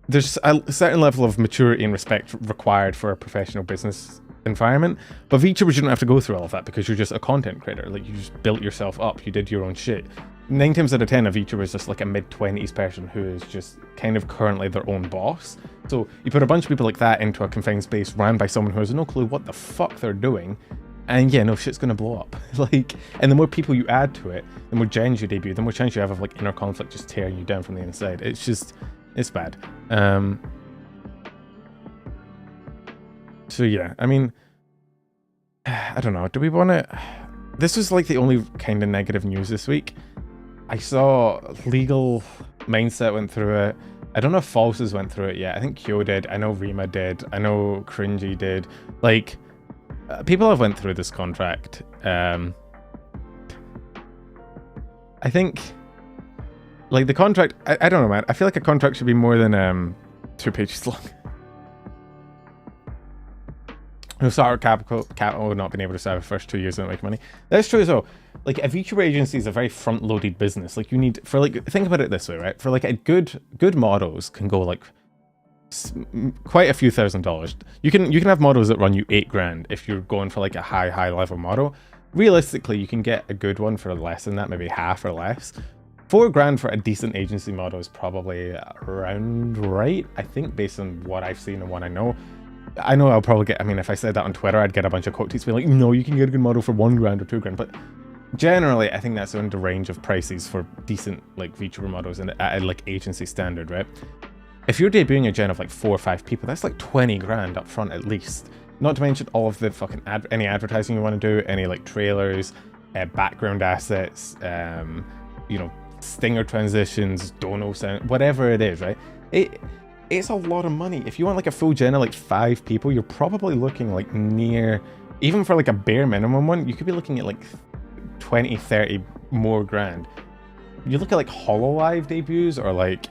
there's a certain level of maturity and respect required for a professional business environment. But VTubers, you don't have to go through all of that because you're just a content creator. Like, you just built yourself up. You did your own shit. 9 times out of 10, a VTuber is just like a mid-20s person who is just kind of currently their own boss. So you put a bunch of people like that into a confined space ran by someone who has no clue what the fuck they're doing, and yeah, no, shit's gonna blow up. Like, and the more people you add to it, the more gens you debut, the more chance you have of like inner conflict just tearing you down from the inside. It's just, it's bad. So yeah, I mean, I don't know, do we want to... This was like the only kind of negative news this week. I saw Legal Mindset went through it. I don't know if Falses went through it yet. I think Kyo did. I know Rima did. I know Cringy did. Like, people have went through this contract. I think, like, the contract... I don't know, man. I feel like a contract should be more than 2 pages long. No, sorry, Capital not been able to survive the first 2 years and make money. That's true as well. Like, a VTuber agency is a very front-loaded business. Like, you need, for like, think about it this way, right? For like a good models can go like quite a few $1,000s. You can have models that run you $8,000 if you're going for like a high level model. Realistically, you can get a good one for less than that, maybe half or less. $4,000 for a decent agency model is probably around right, I think, based on what I've seen and what I know. I know I'll probably get, I mean, if I said that on Twitter, I'd get a bunch of quote tweets being like, no, you can get a good model for $1,000 or $2,000. But generally, I think that's in the range of prices for decent, like, VTuber models and at like agency standard, right? If you're debuting a gen of like 4 or 5 people, that's like $20,000 up front at least. Not to mention all of the fucking any advertising you want to do, any like trailers, background assets, you know, stinger transitions, dono sound, whatever it is, right? It's a lot of money. If you want like a full gen of like 5 people, you're probably looking like near, even for like a bare minimum one, you could be looking at like 20, 30 more grand. You look at like Hololive debuts or like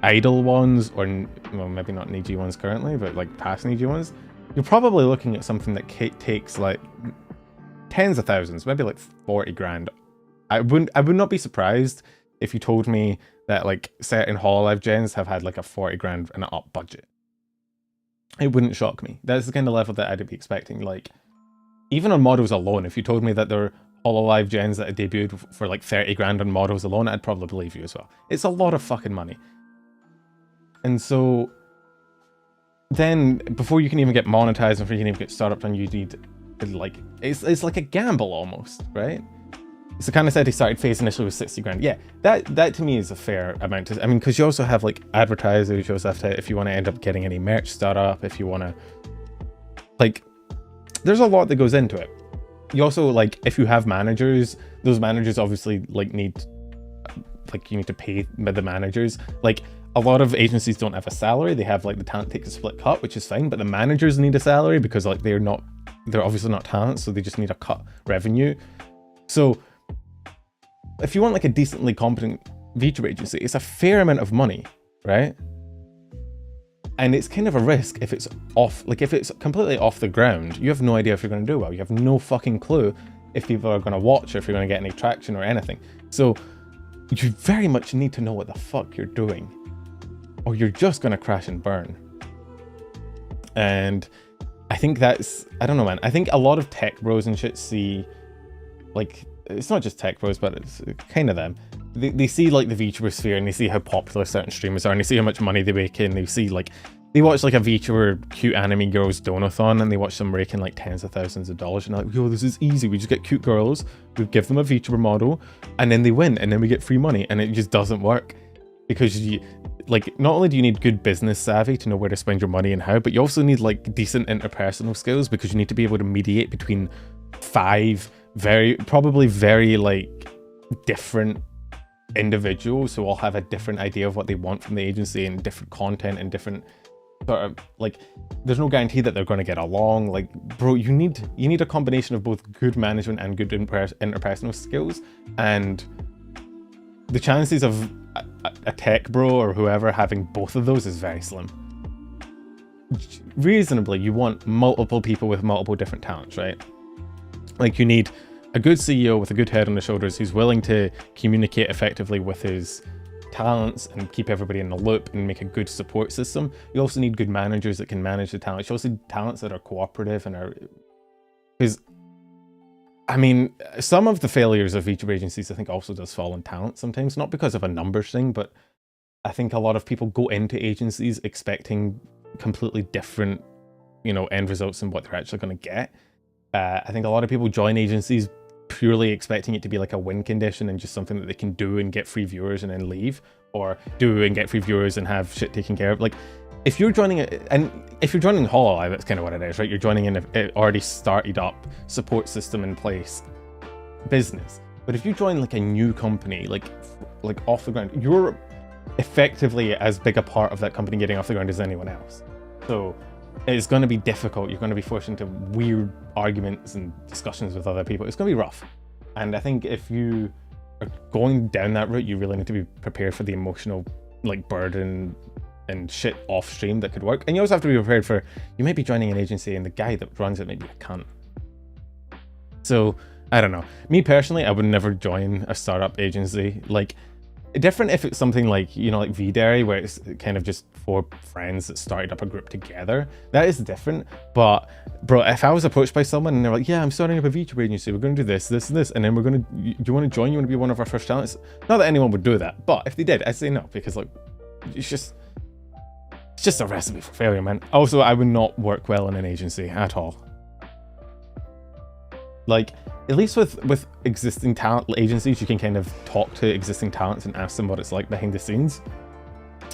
idle ones, or well, maybe not Niji ones currently, but like past Niji ones, you're probably looking at something that takes like tens of thousands, maybe like 40,000. I would not be surprised if you told me that like certain Hololive gens have had like a 40,000 and an up budget. It wouldn't shock me. That's the kind of level that I'd be expecting. Like, even on models alone, if you told me that there are Hololive gens that had debuted for like 30,000 on models alone, I'd probably believe you as well. It's a lot of fucking money. And so then before you can even get monetized, before you can even get startup done, you need like it's like a gamble almost, right? So kind of said he started phase initially with 60 grand. Yeah, that to me is a fair amount. I mean, because you also have like advertisers, you also have to, if you want to end up getting any merch startup, if you want to, like, there's a lot that goes into it. You also, like, if you have managers, those managers obviously like need, like, you need to pay the managers. Like, a lot of agencies don't have a salary. They have like the talent takes a split cut, which is fine, but the managers need a salary because like they're obviously not talent, so they just need a cut revenue. So if you want like a decently competent VTuber agency, it's a fair amount of money, right? And it's kind of a risk if it's off, like if it's completely off the ground, you have no idea if you're going to do well. You have no fucking clue if people are going to watch or if you're going to get any traction or anything. So you very much need to know what the fuck you're doing, or you're just going to crash and burn. And I think that's, I don't know, man. I think a lot of tech bros and shit see, like, it's not just tech bros, but it's kind of them. They see like the VTuber sphere and they see how popular certain streamers are and they see how much money they make in. They see like, they watch like a VTuber cute anime girls donathon and they watch them raking like tens of thousands of dollars and they're like, yo, this is easy. We just get cute girls, we give them a VTuber model and then they win and then we get free money, and it just doesn't work. Because you, like, not only do you need good business savvy to know where to spend your money and how, but you also need like decent interpersonal skills, because you need to be able to mediate between 5 probably very like different individuals who all have a different idea of what they want from the agency and different content and different sort of, like, there's no guarantee that they're going to get along. Like, bro, you need a combination of both good management and good interpersonal skills, and the chances of a tech bro or whoever having both of those is very slim. Reasonably, you want multiple people with multiple different talents, right? Like, you need a good CEO with a good head on the shoulders who's willing to communicate effectively with his talents and keep everybody in the loop and make a good support system. You also need good managers that can manage the talents. You also need talents that are cooperative and are... Because, I mean, some of the failures of VTuber agencies I think also does fall on talent sometimes. Not because of a numbers thing, but I think a lot of people go into agencies expecting completely different, you know, end results than what they're actually going to get. I think a lot of people join agencies purely expecting it to be like a win condition and just something that they can do and get free viewers and then leave, or do and get free viewers and have shit taken care of. Like, if you're joining Hololive, that's kind of what it is, right? You're joining in an already started up support system in place business. But if you join like a new company, like off the ground, you're effectively as big a part of that company getting off the ground as anyone else. So it's going to be difficult. You're going to be forced into weird arguments and discussions with other people. It's going to be rough. And I think if you are going down that route, you really need to be prepared for the emotional like burden and shit off stream that could work. And you also have to be prepared for, you might be joining an agency and the guy that runs it may be a cunt. So I don't know. Me personally, I would never join a startup agency. Like, different if it's something like, you know, like vDairy, where it's kind of just 4 friends that started up a group together. That is different. But bro, if I was approached by someone and they're like, yeah, I'm starting up a VTuber agency, we're going to do this, this, and this, and then we're going to, do you want to join? You want to be one of our first talents? Not that anyone would do that, but if they did, I'd say no, because like, it's just a recipe for failure, man. Also, I would not work well in an agency at all. Like, at least with existing talent agencies, you can kind of talk to existing talents and ask them what it's like behind the scenes.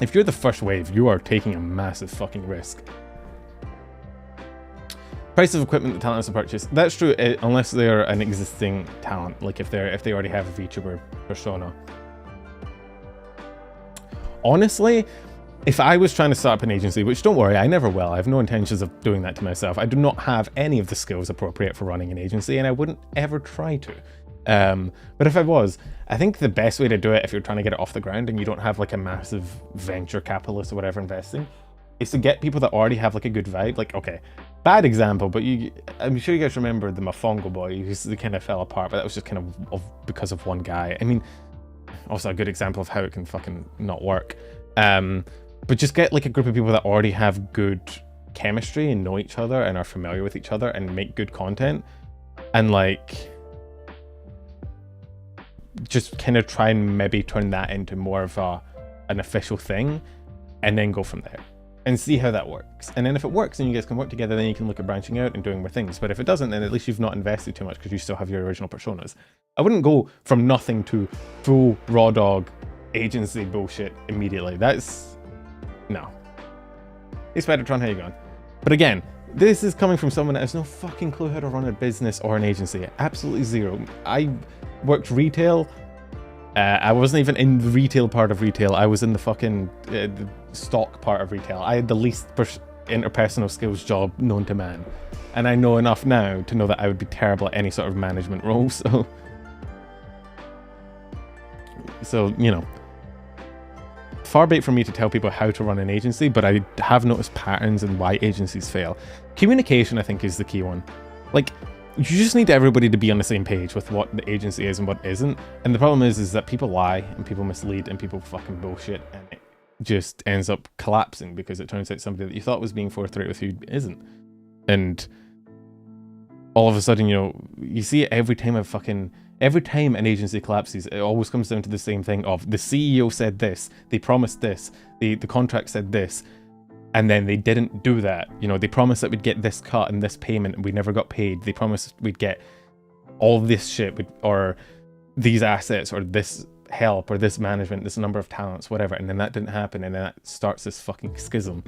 If you're the first wave, you are taking a massive fucking risk. Price of equipment that talent has to purchase. That's true, unless they're an existing talent, like if they already have a VTuber persona. Honestly, if I was trying to start up an agency, which don't worry, I never will. I have no intentions of doing that to myself. I do not have any of the skills appropriate for running an agency, and I wouldn't ever try to. But if I was, I think the best way to do it if you're trying to get it off the ground and you don't have like a massive venture capitalist or whatever investing, is to get people that already have like a good vibe. Like, okay, bad example, but I'm sure you guys remember the Mofongo boy who kind of fell apart, but that was just kind of because of one guy. I mean, also a good example of how it can fucking not work. But just get like a group of people that already have good chemistry and know each other and are familiar with each other and make good content, and like just kind of try and maybe turn that into more of an official thing, and then go from there. and see how that works. And then if it works and you guys can work together, then you can look at branching out and doing more things. But if it doesn't, then at least you've not invested too much because you still have your original personas. I wouldn't go from nothing to full raw dog agency bullshit immediately. That's... no. Hey Spidertron, how you going? But again, this is coming from someone that has no fucking clue how to run a business or an agency. Absolutely zero. I worked retail. I wasn't even in the retail part of retail. I was in the fucking the stock part of retail. I had the least interpersonal skills job known to man. And I know enough now to know that I would be terrible at any sort of management role, so you know. Far be it from me to tell people how to run an agency, but I have noticed patterns and why agencies fail. Communication, I think, is the key one. Like, you just need everybody to be on the same page with what the agency is and what isn't. And the problem is that people lie and people mislead and people fucking bullshit, and it just ends up collapsing because it turns out somebody that you thought was being forthright with you isn't. And all of a sudden, you know, you see it every time every time an agency collapses, it always comes down to the same thing of the CEO said this, they promised this, the contract said this, and then they didn't do that. You know, they promised that we'd get this cut and this payment and we never got paid. They promised we'd get all this shit or these assets or this help or this management, this number of talents, whatever, and then that didn't happen, and then that starts this fucking schism.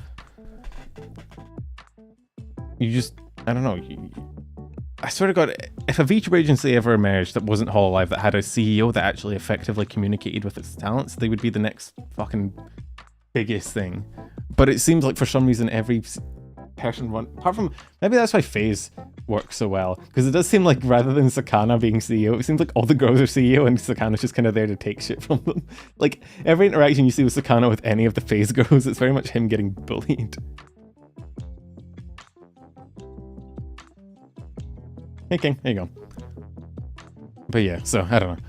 You just, I don't know, I swear to God, if a VTuber agency ever emerged that wasn't Hololive, that had a CEO that actually effectively communicated with its talents, they would be the next fucking biggest thing. But it seems like for some reason every person apart from, maybe that's why FaZe works so well, because it does seem like rather than Sakana being CEO, it seems like all the girls are CEO and Sakana's just kind of there to take shit from them. Like, every interaction you see with Sakana with any of the FaZe girls, it's very much him getting bullied. Hey King, there you go. But yeah, so I don't know.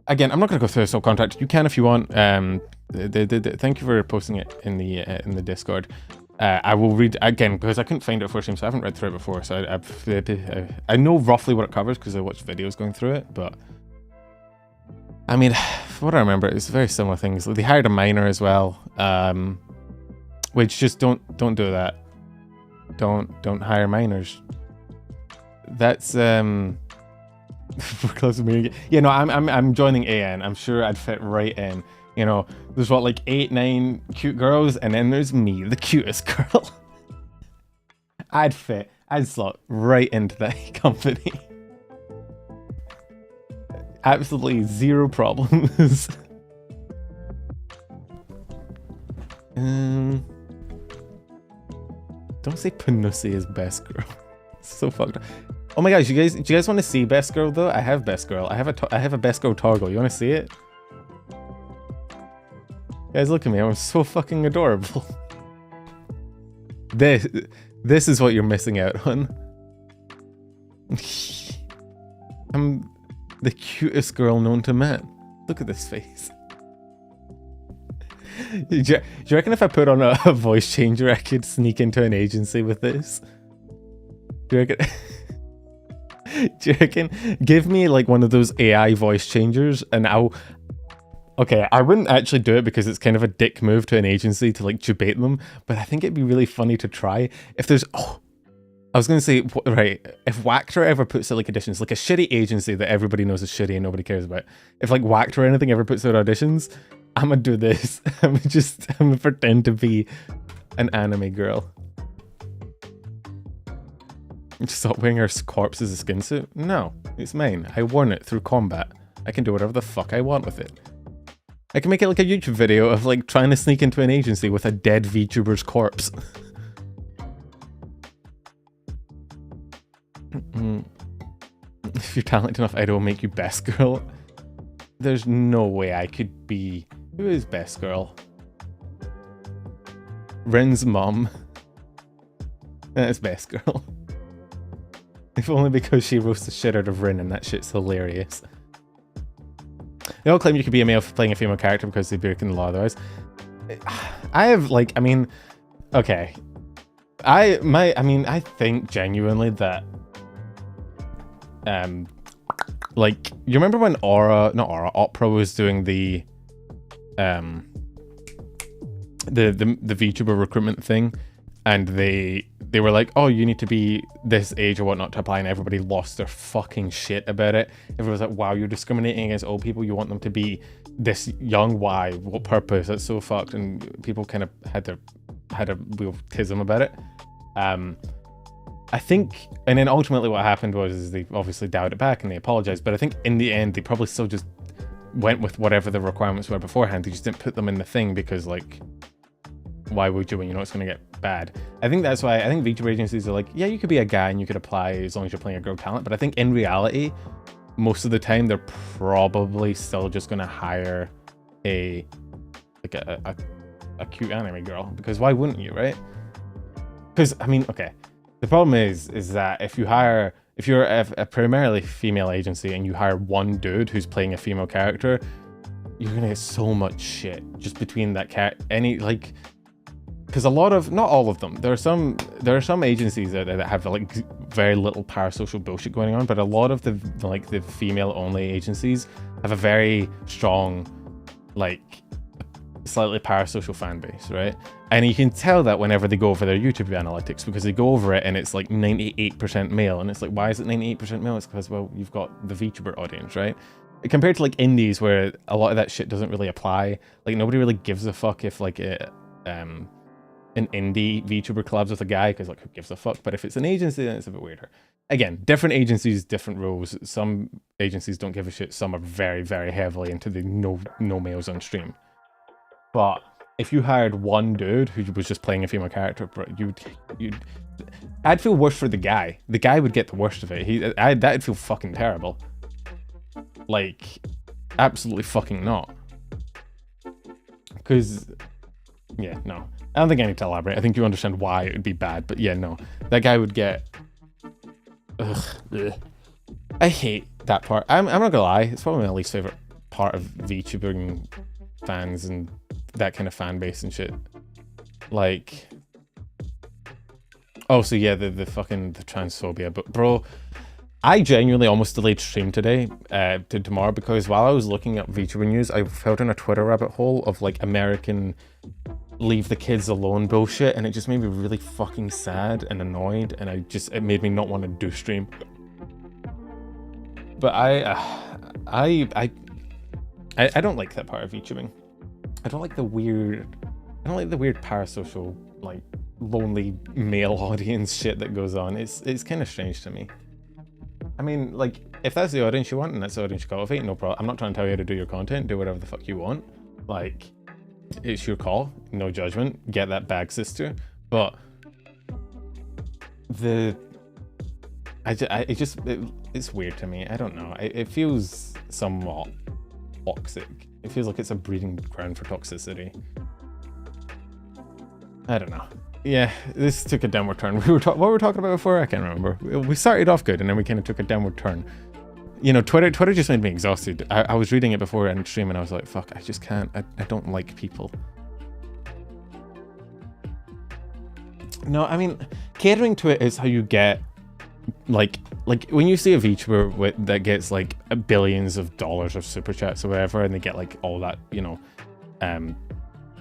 Again, I'm not going to go through this whole contract. You can if you want. Thank you for posting it in the Discord. I will read again because I couldn't find it first time, so I haven't read through it before. So I know roughly what it covers because I watched videos going through it. But I mean, what I remember is very similar things. They hired a miner as well, which just don't do that. Don't hire miners. That's we're close to me. Yeah, no, I'm joining AN. I'm sure I'd fit right in. You know, there's what, like 8, 9 cute girls, and then there's me, the cutest girl. I'd slot right into that company. Absolutely zero problems. Don't say Panussi is best girl. It's so fucked up. Oh my gosh, do you guys want to see best girl though? I have best girl. I have a best girl toggle. You want to see it? Guys, look at me. I'm so fucking adorable. This is what you're missing out on. I'm the cutest girl known to man. Look at this face. Do you reckon if I put on a voice changer, I could sneak into an agency with this? Do you reckon? Do you reckon? Give me like one of those AI voice changers and I'll... Okay, I wouldn't actually do it because it's kind of a dick move to an agency to like debate them, but I think it'd be really funny to try. If there's... Oh, I was going to say, right, if Wactor ever puts out like auditions, like a shitty agency that everybody knows is shitty and nobody cares about, if like Wactor or anything ever puts out auditions, I'm gonna do this. I'm gonna pretend to be an anime girl. Just stop wearing her corpse as a skin suit? No, it's mine. I worn it through combat. I can do whatever the fuck I want with it. I can make it like a YouTube video of like trying to sneak into an agency with a dead VTuber's corpse. If you're talented enough, I will make you best girl. There's no way I could be... Who is best girl? Rin's mom. That's best girl. If only because she roasts the shit out of Rin and that shit's hilarious. They all claim you could be a male playing a female character because they break in the law otherwise. I have like, I mean, okay. I think genuinely that like, you remember when Opera was doing the the VTuber recruitment thing, and they were like, oh, you need to be this age or whatnot to apply, and everybody lost their fucking shit about it. Everyone was like, wow, you're discriminating against old people. You want them to be this young. Why? What purpose? That's so fucked. And people kind of had a real tism about it. I think, and then ultimately what happened was they obviously dialed it back and they apologized, but I think in the end they probably still just went with whatever the requirements were beforehand. They just didn't put them in the thing because, like, why would you when you know it's going to get bad? I think that's why I think VTuber agencies are like, yeah, you could be a guy and you could apply as long as you're playing a girl talent, but I think in reality most of the time they're probably still just going to hire a cute anime girl, because why wouldn't you, right? Because I mean, okay, the problem is that if you're a primarily female agency and you hire one dude who's playing a female character, you're gonna get so much shit just between that because a lot of, not all of them, there are some agencies out there that have like very little parasocial bullshit going on, but a lot of the female only agencies have a very strong, like, slightly parasocial fan base, right? And you can tell that whenever they go over their YouTube analytics, because they go over it and it's like 98% male, and it's like, why is it 98% male? It's because, well, you've got the VTuber audience, right? Compared to like indies where a lot of that shit doesn't really apply. Like, nobody really gives a fuck if like an indie VTuber collabs with a guy, because like, who gives a fuck? But if it's an agency, then it's a bit weirder. Again, different agencies, different rules. Some agencies don't give a shit. Some are very, very heavily into the no males on stream. But if you hired one dude who was just playing a female character, bro, I'd feel worse for the guy. The guy would get the worst of it. That'd feel fucking terrible. Like, absolutely fucking not. Because, yeah, no. I don't think I need to elaborate. I think you understand why it would be bad, but yeah, no. That guy would get... Ugh. I hate that part. I'm not gonna lie, it's probably my least favorite part of VTubing fans and that kind of fan base and shit. Like, oh, so yeah, the transphobia. But bro, I genuinely almost delayed stream today to tomorrow, because while I was looking up VTuber news, I fell down a Twitter rabbit hole of like American leave the kids alone bullshit, and it just made me really fucking sad and annoyed, and it made me not want to do stream. But I don't like that part of VTubing. I don't like the weird parasocial, like, lonely male audience shit that goes on. It's kind of strange to me. I mean, like, if that's the audience you want and that's the audience you cultivate, no problem. I'm not trying to tell you how to do your content. Do whatever the fuck you want. Like, it's your call. No judgment. Get that bag, sister. But it's weird to me. I don't know. It feels somewhat toxic. It feels like it's a breeding ground for toxicity. I don't know. Yeah, this took a downward turn. What were we talking about before? I can't remember. We started off good and then we kind of took a downward turn. You know, Twitter just made me exhausted. I was reading it before and stream and I was like, fuck, I just can't. I don't like people. No, I mean, catering to it is how you get, like when you see a VTuber that gets like billions of dollars of super chats or whatever, and they get like all that, you know,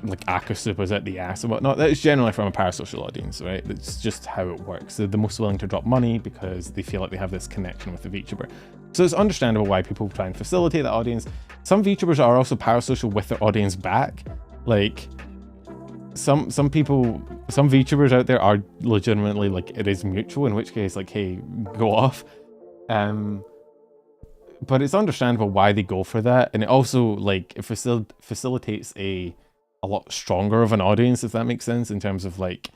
like Akasupas at the ass and whatnot, that is generally from a parasocial audience, right? That's just how it works. They're the most willing to drop money because they feel like they have this connection with the VTuber. So it's understandable why people try and facilitate that audience. Some VTubers are also parasocial with their audience back. Like, some VTubers out there are legitimately like, it is mutual, in which case, like, hey, go off. But it's understandable why they go for that, and it also, like, it facilitates a lot stronger of an audience, if that makes sense, in terms of, like,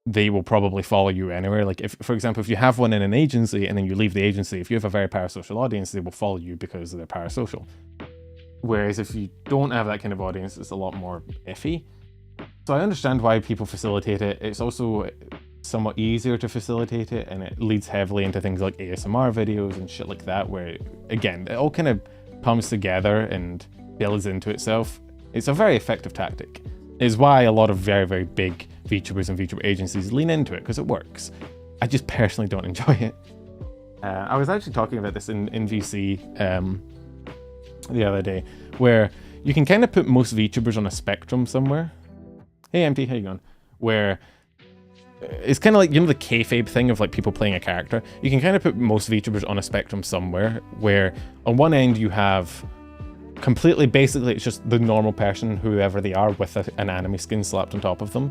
they will probably follow you anywhere. Like, if, for example, if you have one in an agency and then you leave the agency, if you have a very parasocial audience, they will follow you because they're parasocial. Whereas if you don't have that kind of audience, it's a lot more iffy. So I understand why people facilitate it. It's also somewhat easier to facilitate it, and it leads heavily into things like ASMR videos and shit like that, where, again, it all kind of comes together and builds into itself. It's a very effective tactic. It's why a lot of very, very big VTubers and VTuber agencies lean into it, because it works. I just personally don't enjoy it. I was actually talking about this in VC the other day, where you can kind of put most VTubers on a spectrum somewhere. Hey MT, how you going? Where it's kind of like, you know, the kayfabe thing of like people playing a character. You can kind of put most VTubers on a spectrum somewhere where on one end you have completely, basically it's just the normal person, whoever they are, with an anime skin slapped on top of them.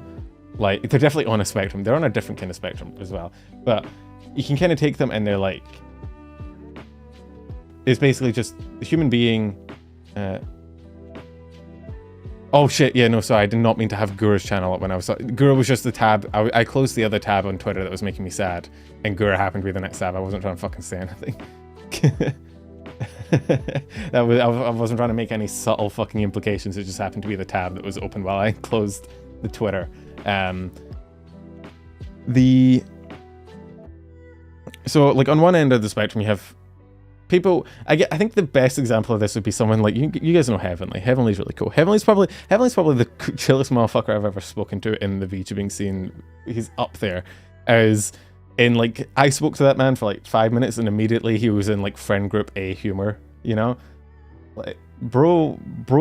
Like, they're definitely on a spectrum. They're on a different kind of spectrum as well. But you can kind of take them and they're like, it's basically just a human being. Oh shit, yeah, no, sorry, I did not mean to have Gura's channel up when I was... Gura was just the tab. I closed the other tab on Twitter that was making me sad, and Gura happened to be the next tab. I wasn't trying to fucking say anything. I wasn't trying to make any subtle fucking implications. It just happened to be the tab that was open while I closed the Twitter. So, like, on one end of the spectrum, you have people. I think the best example of this would be someone like you guys know Heavenly. Heavenly's really cool. Heavenly's probably the chillest motherfucker I've ever spoken to in the VTubing scene. He's up there. As in, like, I spoke to that man for like 5 minutes and immediately he was in like friend group A humor, you know? Like, bro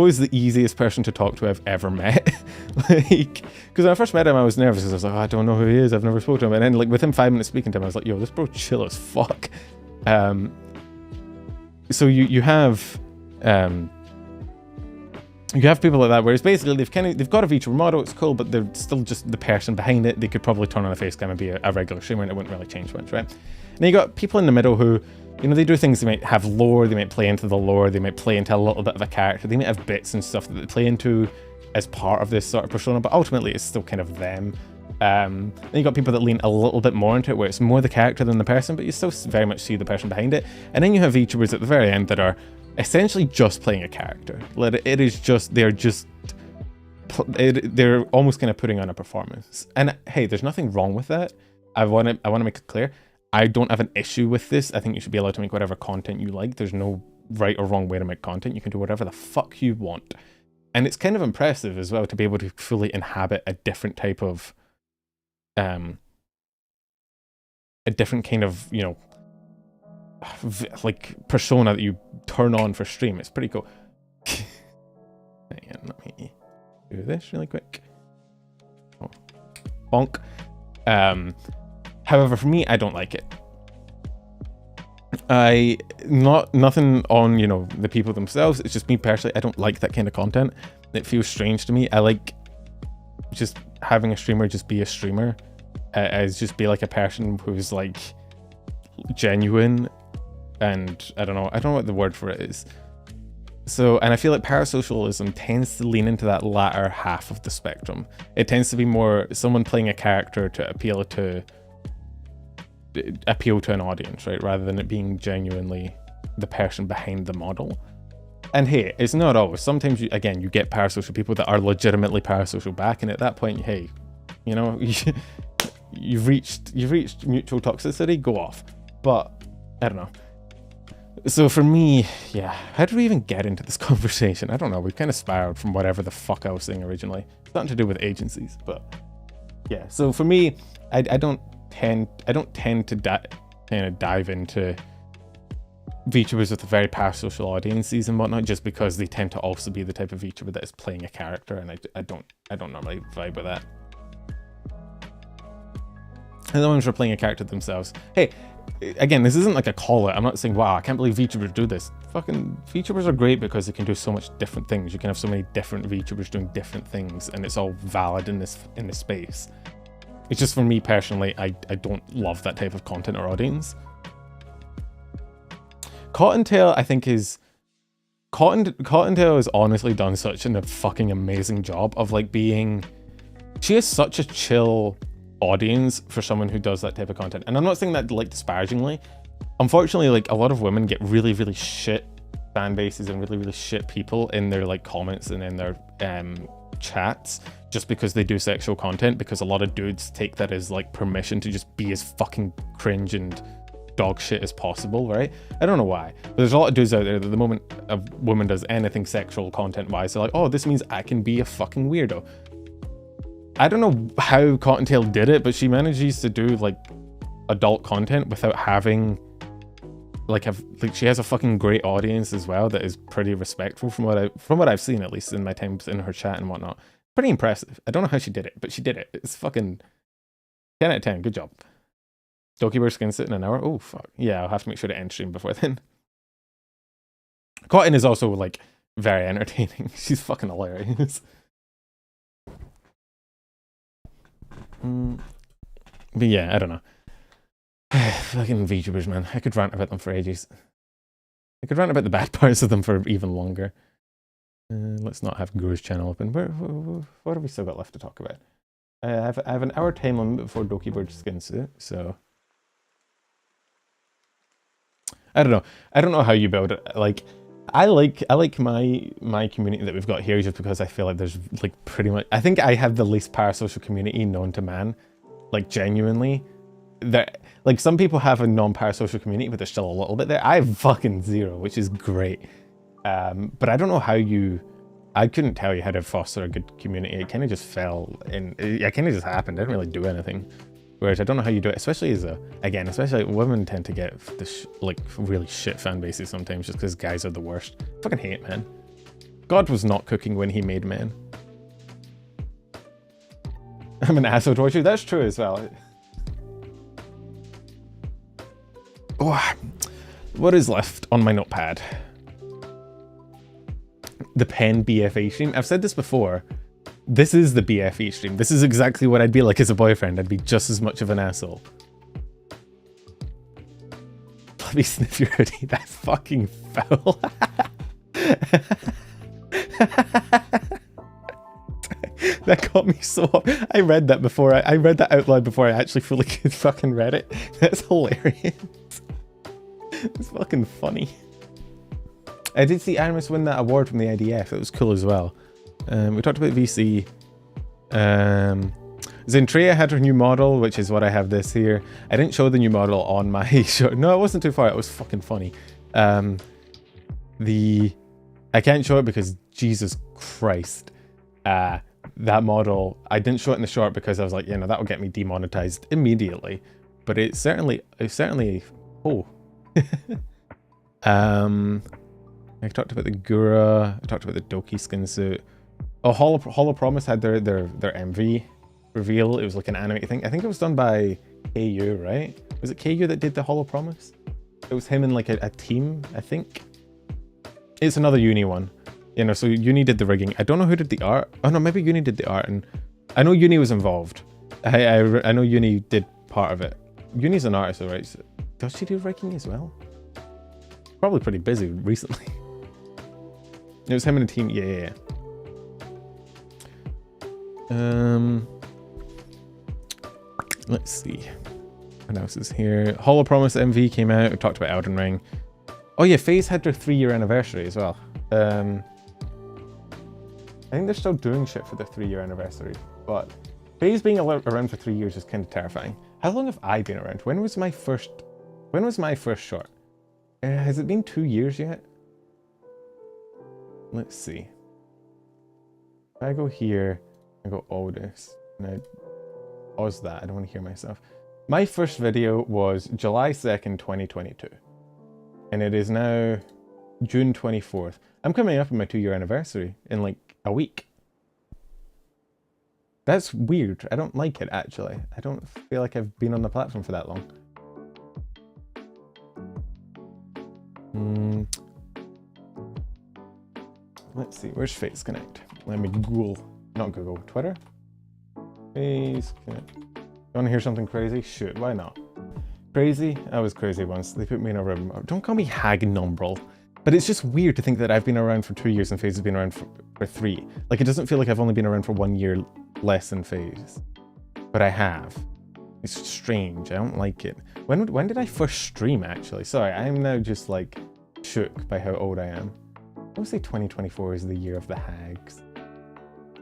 is the easiest person to talk to I've ever met. Like, because when I first met him I was nervous because I was like, oh, I don't know who he is, I've never spoken to him. And then like within 5 minutes speaking to him I was like, yo, this bro chill as fuck. So you have people like that, whereas basically they've got a VTuber model, it's cool, but they're still just the person behind it. They could probably turn on a face cam and be a regular streamer and it wouldn't really change much, right? And then you got people in the middle who, you know, they do things, they might have lore, they might play into the lore, they might play into a little bit of a character, they might have bits and stuff that they play into as part of this sort of persona, but ultimately it's still kind of them. Then you got people that lean a little bit more into it, where it's more the character than the person, but you still very much see the person behind it. And then you have VTubers at the very end that are essentially just playing a character. It is just, they're almost kind of putting on a performance. And hey, there's nothing wrong with that. I want to make it clear. I don't have an issue with this. I think you should be allowed to make whatever content you like. There's no right or wrong way to make content. You can do whatever the fuck you want. And it's kind of impressive as well to be able to fully inhabit a different type of a different kind of, you know, like persona that you turn on for stream. It's pretty cool. Let me do this really quick. Oh. Bonk. However, for me, I don't like it. Nothing on, you know, the people themselves. It's just me personally. I don't like that kind of content. It feels strange to me. I like just having a streamer just be a streamer, as just be like a person who's like genuine, and I don't know what the word for it is. So, and I feel like parasocialism tends to lean into that latter half of the spectrum. It tends to be more someone playing a character to appeal to an audience, right, rather than it being genuinely the person behind the model. And hey, it's not always. Sometimes you get parasocial people that are legitimately parasocial back, and at that point, hey, you know, you've reached mutual toxicity, go off. But I don't know. So for me, yeah, how did we even get into this conversation? I don't know. We kind of spiraled from whatever the fuck I was saying originally. Something to do with agencies, but yeah. So for me, I don't tend to dive into VTubers with a very parasocial audiences and whatnot, just because they tend to also be the type of VTuber that is playing a character, and I don't normally vibe with that. And the ones who are playing a character themselves. Hey, again, this isn't like a call out. I'm not saying, wow, I can't believe VTubers do this. Fucking VTubers are great because they can do so much different things. You can have so many different VTubers doing different things, and it's all valid in this space. It's just, for me personally, I don't love that type of content or audience. Cottontail, I think, is... Cottontail has honestly done such a fucking amazing job of like being... She has such a chill audience for someone who does that type of content. And I'm not saying that like disparagingly. Unfortunately, like a lot of women get really, really shit fan bases and really, really shit people in their like comments and in their chats just because they do sexual content, because a lot of dudes take that as like permission to just be as fucking cringe and dog shit as possible, right? I don't know why, but there's a lot of dudes out there that the moment a woman does anything sexual content wise, they're like, oh, this means I can be a fucking weirdo. I don't know how Cottontail did it, but she manages to do like adult content without having like she has a fucking great audience as well that is pretty respectful from what I've seen, at least in my times in her chat and whatnot. Pretty impressive. I don't know how she did it, but she did it. It's fucking 10 out of 10. Good job. Dokibur's gonna sit in an hour. Oh, fuck. Yeah, I'll have to make sure to end stream before then. Cotton is also, like, very entertaining. She's fucking hilarious. But yeah, I don't know. Fucking VTubers, man. I could rant about them for ages. I could rant about the bad parts of them for even longer. Let's not have Gura's channel open. What have we still got left to talk about? I have an hour time limit before Dokibird's skin suit, so... I don't know. I don't know how you build it. Like, I like my community that we've got here just because I feel like there's, like, pretty much... I think I have the least parasocial community known to man. Like, genuinely. Like, some people have a non-parasocial community, but there's still a little bit there. I have fucking zero, which is great. But I don't know how you... I couldn't tell you how to foster a good community. It kind of just fell in... It kind of just happened. I didn't really do anything. Whereas I don't know how you do it, especially as a... Again, especially like, women tend to get this, like, really shit fan bases sometimes just because guys are the worst. I fucking hate men. God was not cooking when he made men. I'm an asshole towards you. That's true as well. Oh, what is left on my notepad? The pen BFA stream. I've said this before. This is the BFE stream. This is exactly what I'd be like as a boyfriend. I'd be just as much of an asshole. Let me sniff your hoodie. That's fucking foul. That got me so... I read that before. I read that out loud before I actually fully fucking read it. That's hilarious. It's fucking funny. I did see Animus win that award from the IDF. It was cool as well. We talked about VC. Zentrea had her new model, which is what I have this here. I didn't show the new model on my show. No, it wasn't too far. It was fucking funny. I can't show it because Jesus Christ. That model, I didn't show it in the short because I was like, you know, that will get me demonetized immediately. But it certainly, oh. I talked about the Gura, I talked about the Doki skin suit. Oh, Hollow Promise had their MV reveal. It was like an animated thing. I think it was done by KU, right? Was it KU that did the Hollow Promise? It was him and like a team, I think. It's another Uni one. You know, so Uni did the rigging. I don't know who did the art. Oh no, maybe Uni did the art, and I know Uni was involved. I know Uni did part of it. Uni's an artist, right? So, does she do rigging as well? Probably pretty busy recently. It was him and a team. Yeah. Let's see. What else is here? Hollow Promise MV came out. We talked about Elden Ring. Oh yeah, FaZe had their 3-year anniversary as well. I think they're still doing shit for their 3-year anniversary, but FaZe being around for 3 years is kind of terrifying. How long have I been around? When was my first short? Has it been 2 years yet? Let's see. If I go here, I go Oldest, and I pause that. I don't want to hear myself. My first video was July 2nd, 2022. And it is now June 24th. I'm coming up on my 2-year anniversary in like a week. That's weird. I don't like it, actually. I don't feel like I've been on the platform for that long. Let's see, where's Face Connect? Let me Google, Twitter. Face Connect. You want to hear something crazy? Shoot, why not? Crazy? I was crazy once. They put me in a room. Don't call me Hag Numbrel. But it's just weird to think that I've been around for 2 years and FaZe has been around for 3. Like, it doesn't feel like I've only been around for 1 year less than FaZe. But I have. It's strange. I don't like it. When did I first stream, actually? Sorry, I am now just, like, shook by how old I am. I would say 2024 is the year of the hags.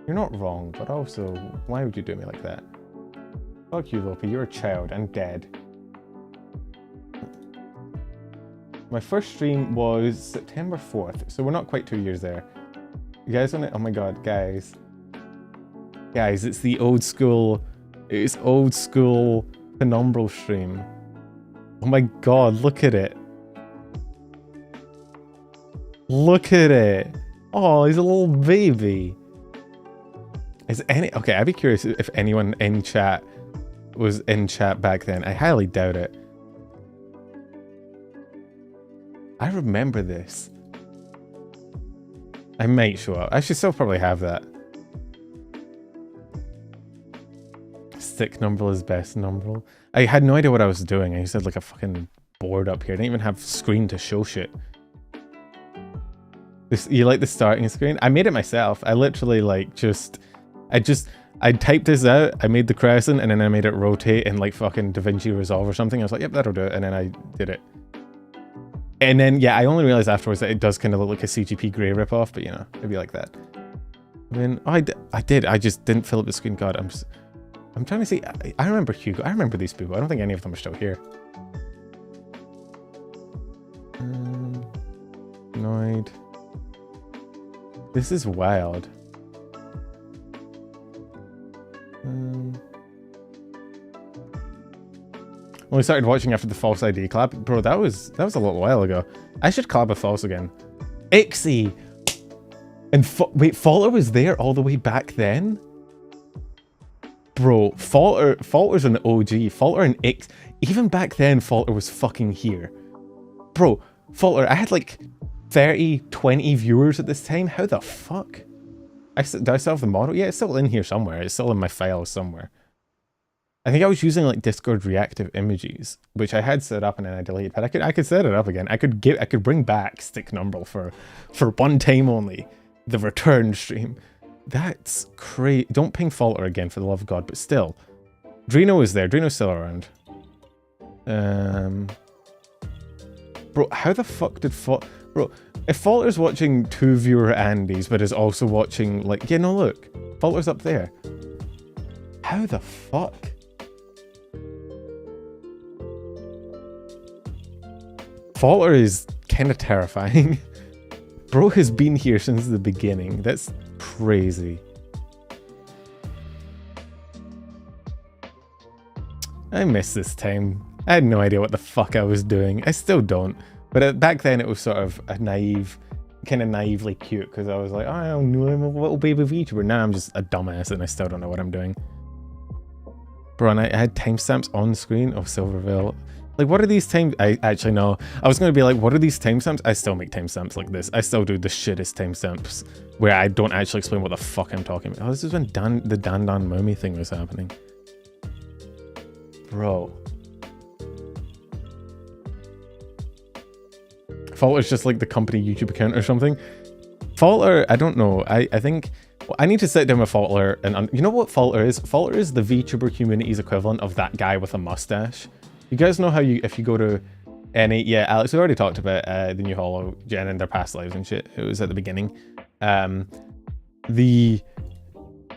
You're not wrong, but also, why would you do me like that? Fuck you, Lopi. You're a child and dead. My first stream was September 4th, so we're not quite 2 years there. You guys want it? Oh my god, guys. Guys, it's the old school Penumbral stream. Oh my god, look at it. Look at it. Oh, he's a little baby. Is any... Okay, I'd be curious if anyone in chat was in chat back then. I highly doubt it. I remember this. I might show up. I should still probably have that. Stick number is best number. I had no idea what I was doing. I just had like a fucking board up here. I didn't even have screen to show shit. This, you like the starting screen? I made it myself. I literally like I typed this out, I made the crescent, and then I made it rotate in like fucking DaVinci Resolve or something. I was like, yep, that'll do it. And then I did it. And then, yeah, I only realized afterwards that it does kind of look like a CGP Grey ripoff, but you know, it'd be like that. I mean, I did. I just didn't fill up the screen. God, I'm trying to see. I remember Hugo. I remember these people. I don't think any of them are still here. Annoyed. This is wild. When we started watching after the False ID collab, bro, that was a little while ago. I should collab with False again. Ixie! And wait, Falter was there all the way back then? Bro, Falter's an OG. Falter and Ix, even back then, Falter was fucking here. Bro, Falter, I had like 30, 20 viewers at this time. How the fuck? Do I still have the model? Yeah, it's still in here somewhere. It's still in my files somewhere. I think I was using like Discord reactive images, which I had set up and then I deleted. But I could set it up again. I could bring back Stick Number for one time only. The return stream. That's crazy. Don't ping Falter again, for the love of God. But still, Drino is there. Drino's still around. Bro, how the fuck did Bro, if Falter's watching 2 viewer Andes, but is also watching like, yeah, no, look, Falter's up there. How the fuck? Falter is kind of terrifying. Bro has been here since the beginning. That's crazy. I miss this time. I had no idea what the fuck I was doing. I still don't. But back then it was sort of a naive, kind of naively cute, because I was like, oh, I don't know, I'm a little baby VTuber. Now I'm just a dumbass and I still don't know what I'm doing. Bro, and I had timestamps on screen of Silverville. Like, what are these time? I actually know. I was going to be like, what are these timestamps? I still make timestamps like this. I still do the shittest timestamps where I don't actually explain what the fuck I'm talking about. Oh, this is when the Dan Mummy thing was happening. Bro. Falter's just like the company YouTube account or something. Falter, I don't know. I think I need to sit down with Falter and you know what Falter is? Falter is the VTuber community's equivalent of that guy with a mustache. You guys know how if you go to any, yeah, Alex, we already talked about the new Hololive Gen and their past lives and shit. It was at the beginning.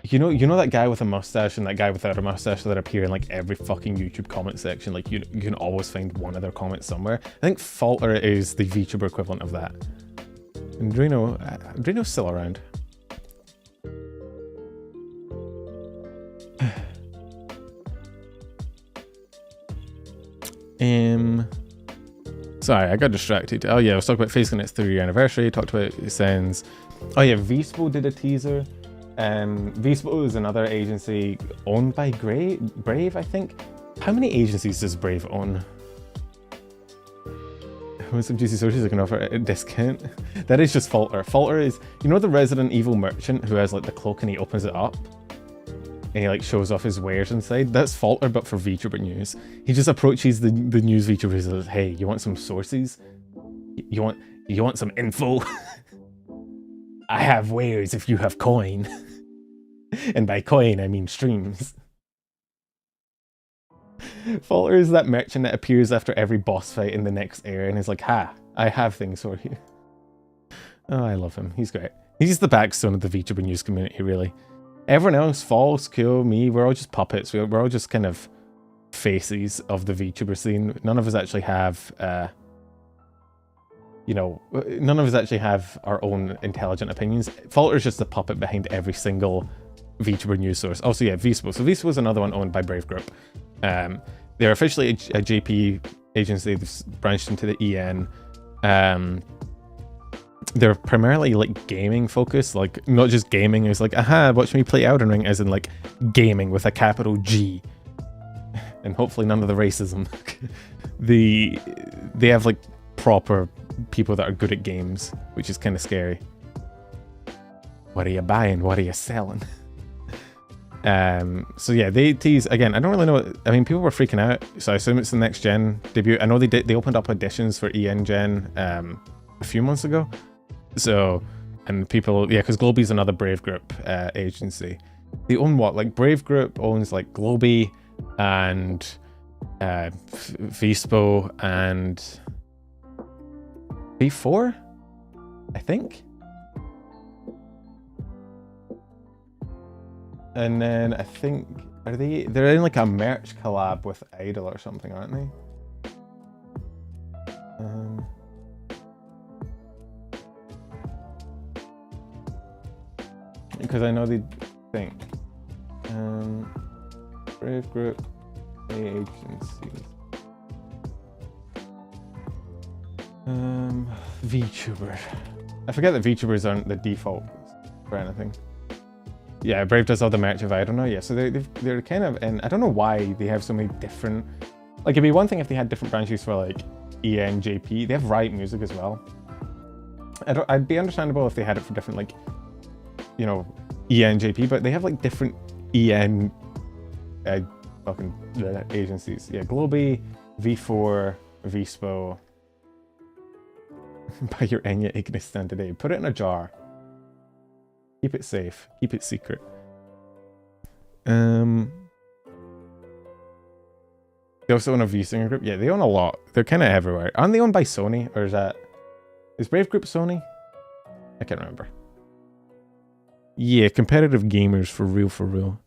You know that guy with a mustache and that guy without a mustache that appear in like every fucking YouTube comment section. Like you can always find one of their comments somewhere. I think Falter is the VTuber equivalent of that. And Drino's still around. Sorry, I got distracted. Oh yeah, I was talking about Facing its 3-year anniversary. Talked about Sen's. Oh yeah, Vshojo did a teaser. Vshojo is another agency owned by Brave, I think. How many agencies does Brave own? With some juicy socials I can offer a discount. That is just Falter. Falter is, you know, the Resident Evil merchant who has like the cloak and he opens it up and he like shows off his wares inside? That's Falter, but for VTuber news. He just approaches the news VTubers and says, hey, you want some sources? You want some info? I have wares if you have coin. And by coin, I mean streams. Falter is that merchant that appears after every boss fight in the next era and is like, ha, I have things for you. Oh, I love him. He's great. He's the backstone of the VTuber news community, really. Everyone else, False, Kyo, me, we're all just puppets. We're all just kind of faces of the VTuber scene. None of us actually have, none of us actually have our own intelligent opinions. Falter's just the puppet behind every single VTuber news source. Also, yeah, Vshojo. So Vshojo is another one owned by Brave Group. They're officially a JP agency. They've branched into the EN. they're primarily like gaming focused, like not just gaming. It's like, aha, watch me play Elden Ring, as in like gaming with a capital G, and hopefully none of the racism. They have like proper people that are good at games, which is kind of scary. What are you buying? What are you selling? So yeah, they tease again. I don't really know. I mean, people were freaking out, so I assume it's the next gen debut. I know they opened up auditions for EN Gen a few months ago. So, and people, yeah, because Globey's another Brave Group agency. They own what? Like Brave Group owns like Globey and vshojo and V4, I think. And then I think, they're in like a merch collab with Idol or something, aren't they? Because I know they think. Brave Group agencies. VTuber. I forget that VTubers aren't the default for anything. Yeah, Brave does all the merch of I don't know. Yeah, so they're kind of, and I don't know why they have so many different. Like, it'd be one thing if they had different branches for like ENJP. They have Riot Music as well. I'd be understandable if they had it for different, like, you know, ENJP, but they have like different EN fucking agencies. Yeah, Globey, V4, vshojo. Buy your Enya Ignis stand today. Put it in a jar. Keep it safe. Keep it secret. They also own a V-Singer group. Yeah, they own a lot. They're kind of everywhere. Aren't they owned by Sony? Or is Brave Group Sony? I can't remember. Yeah, competitive gamers for real, for real.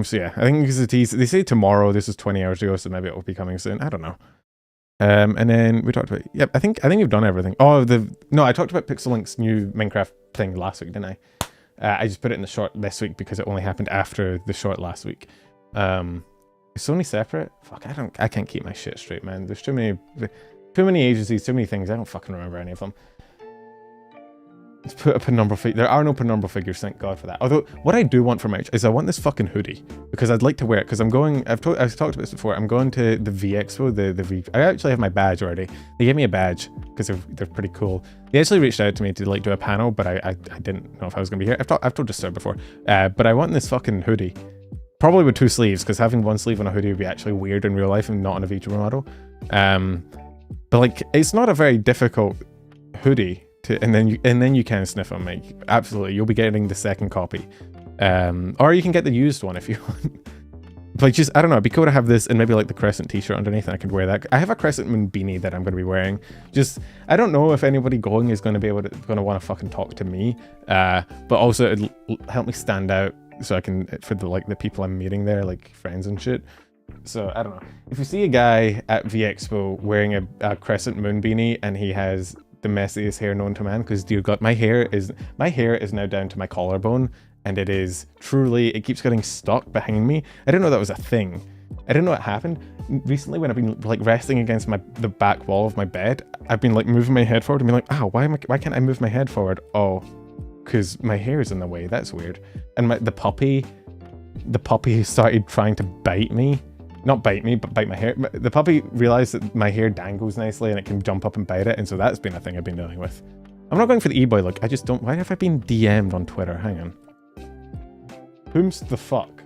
So yeah, I think it's a tease. They say tomorrow. This is 20 hours ago, so maybe it will be coming soon. I don't know. And then we talked about, yep, I think we've done everything. Oh, no, I talked about Pixelink's new Minecraft thing last week, didn't I? I just put it in the short this week because it only happened after the short last week. Is Sony separate? Fuck, I can't keep my shit straight, man. There's too many agencies, too many things. I don't fucking remember any of them. Let's put a penumbral figure. There are no penumbral figures, thank God for that. Although, what I do want for merch is I want this fucking hoodie. Because I'd like to wear it, because I'm going, I've talked about this before, I'm going to the V Expo, I actually have my badge already. They gave me a badge, because they're pretty cool. They actually reached out to me to like do a panel, but I didn't know if I was going to be here. I've told this story before. But I want this fucking hoodie. Probably with 2 sleeves, because having 1 sleeve on a hoodie would be actually weird in real life and not on a VTuber model. But like, it's not a very difficult hoodie. And then you can sniff them, like, absolutely, you'll be getting the second copy, or you can get the used one if you want. But just, I don't know, it'd be cool to have this and maybe like the Crescent t-shirt underneath, and I could wear that. I have a Crescent Moon beanie that I'm going to be wearing. Just, I don't know if anybody going is going to be able to want to fucking talk to me, but also it'll help me stand out, so I can, for the people I'm meeting there, like friends and shit. So I don't know, if you see a guy at V Expo wearing a Crescent Moon beanie and he has the messiest hair known to man, because dear God, my hair is now down to my collarbone, and it is truly, it keeps getting stuck behind me. I didn't know that was a thing. I didn't know it happened. Recently, when I've been like resting against the back wall of my bed, I've been like moving my head forward and being like, oh, why can't I move my head forward? Oh, because my hair is in the way. That's weird. And the puppy started trying to bite me. Not bite me, but bite my hair. The puppy realized that my hair dangles nicely and it can jump up and bite it, and so that's been a thing I've been dealing with. I'm not going for the e-boy look. I just don't. Why have I been DM'd on Twitter? Hang on. Whom's the fuck?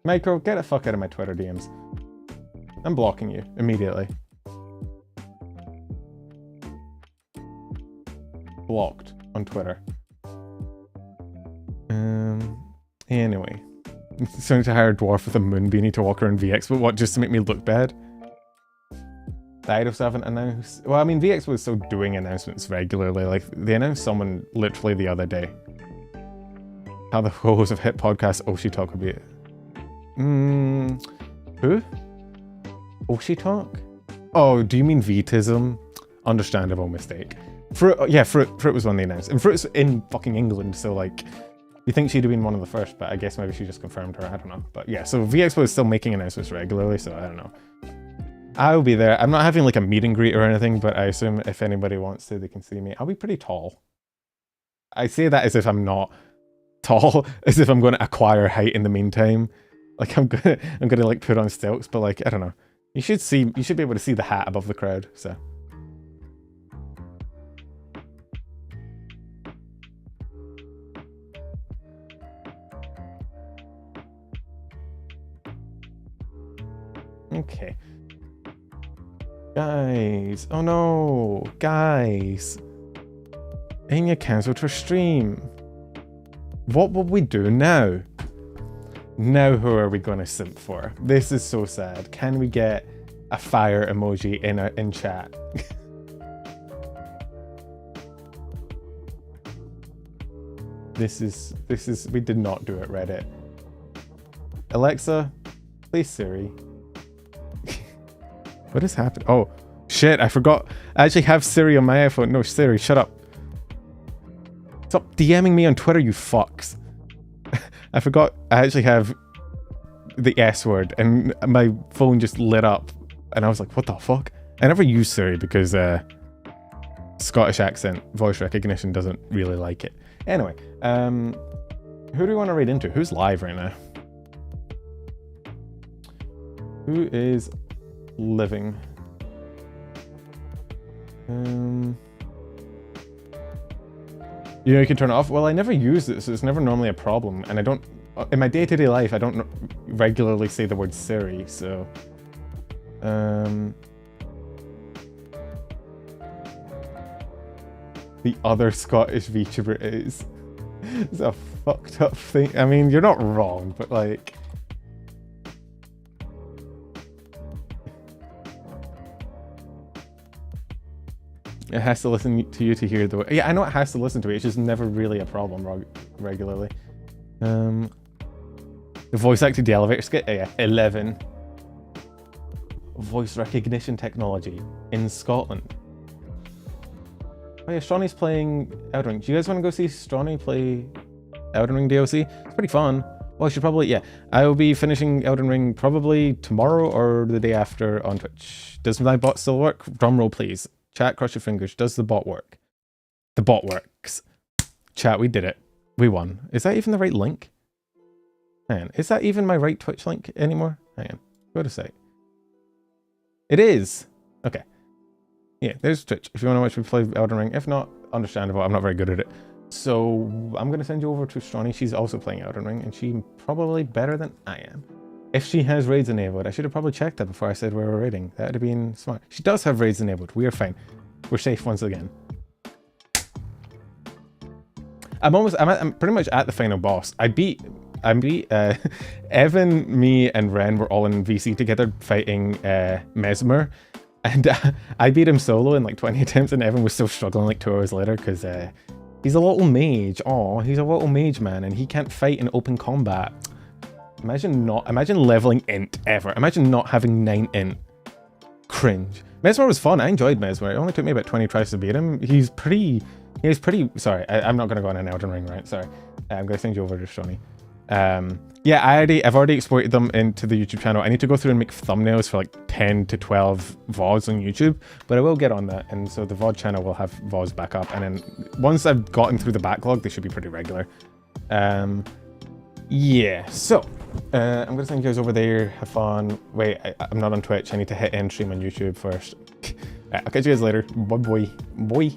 Michael, get the fuck out of my Twitter DMs. I'm blocking you immediately. Blocked on Twitter. Anyway. Sounding to hire a dwarf with a moon beanie to walk around VXpo, what, just to make me look bad? The Idols haven't announced. Well, I mean, VXpo is still doing announcements regularly. Like, they announced someone literally the other day. How the host of hit podcast Oshi Talk will be. Who? Oshi Talk? Oh, do you mean Vetism? Understandable mistake. Fruit was one they announced. And Fruit's in fucking England, so like, you think she'd have been one of the first, but I guess maybe she just confirmed her, I don't know. But yeah, so VXpo is still making announcements regularly, so I don't know. I'll be there. I'm not having like a meet and greet or anything, but I assume if anybody wants to, they can see me. I'll be pretty tall. I say that as if I'm not tall, as if I'm going to acquire height in the meantime. Like I'm gonna like put on stilts, but like I don't know. You should be able to see the hat above the crowd. So. Okay. Guys, oh no, guys. Anya cancelled her stream. What will we do now? Now who are we gonna simp for? This is so sad. Can we get a fire emoji in chat? This is we did not do it, Reddit. Alexa, please Siri. What has happened? Oh, shit, I forgot. I actually have Siri on my iPhone. No, Siri, shut up. Stop DMing me on Twitter, you fucks. I forgot I actually have the S word, and my phone just lit up, and I was like, what the fuck? I never use Siri because Scottish accent voice recognition doesn't really like it. Anyway, who do we want to raid into? Who's live right now? Who is living? Yeah, you can turn it off. Well, I never use it, so it's never normally a problem. And I don't, in my day-to-day life, I don't regularly say the word Siri, so. The other Scottish VTuber is. It's a fucked up thing. I mean, you're not wrong, but like. It has to listen to you to hear the... Yeah, I know it has to listen to it. It's just never really a problem regularly. The voice acted the elevator skit? Yeah, 11. Voice recognition technology in Scotland. Oh yeah, Stronny's playing Elden Ring. Do you guys want to go see Stronny play Elden Ring DLC? It's pretty fun. Well, I should probably... Yeah, I will be finishing Elden Ring probably tomorrow or the day after on Twitch. Does my bot still work? Drumroll, please. Chat, cross your fingers. Does the bot work? The bot works. Chat, we did it. We won. Is that even the right link? Hang on. Is that even my right Twitch link anymore? Hang on. Go to site. It is. Okay. Yeah, there's Twitch. If you want to watch me play Elden Ring. If not, understandable. I'm not very good at it. So I'm going to send you over to Stronny. She's also playing Elden Ring, and she's probably better than I am. If she has raids enabled, I should have probably checked that before I said we were raiding. That would have been smart. She does have raids enabled. We are fine. We're safe once again. I'm pretty much at the final boss. I beat Evan, me, and Ren were all in VC together fighting Mesmer, and I beat him solo in like 20 attempts, and Evan was still struggling like 2 hours later because he's a little mage. Oh, he's a little mage man, and he can't fight in open combat. Imagine leveling int ever. Imagine not having 9 int. Cringe. Mesmer was fun. I enjoyed Mesmer. It only took me about 20 tries to beat him. He's pretty, sorry, I'm not going to go on an Elden Ring, right? Sorry. I'm going to send you over to Stronny. Yeah, I've already exported them into the YouTube channel. I need to go through and make thumbnails for like 10 to 12 VODs on YouTube, but I will get on that. And so the VOD channel will have VODs back up. And then once I've gotten through the backlog, they should be pretty regular. Yeah, so I'm going to send you guys over there. Have fun. Wait, I'm not on Twitch. I need to hit end stream on YouTube first. I'll catch you guys later. Bye, boy.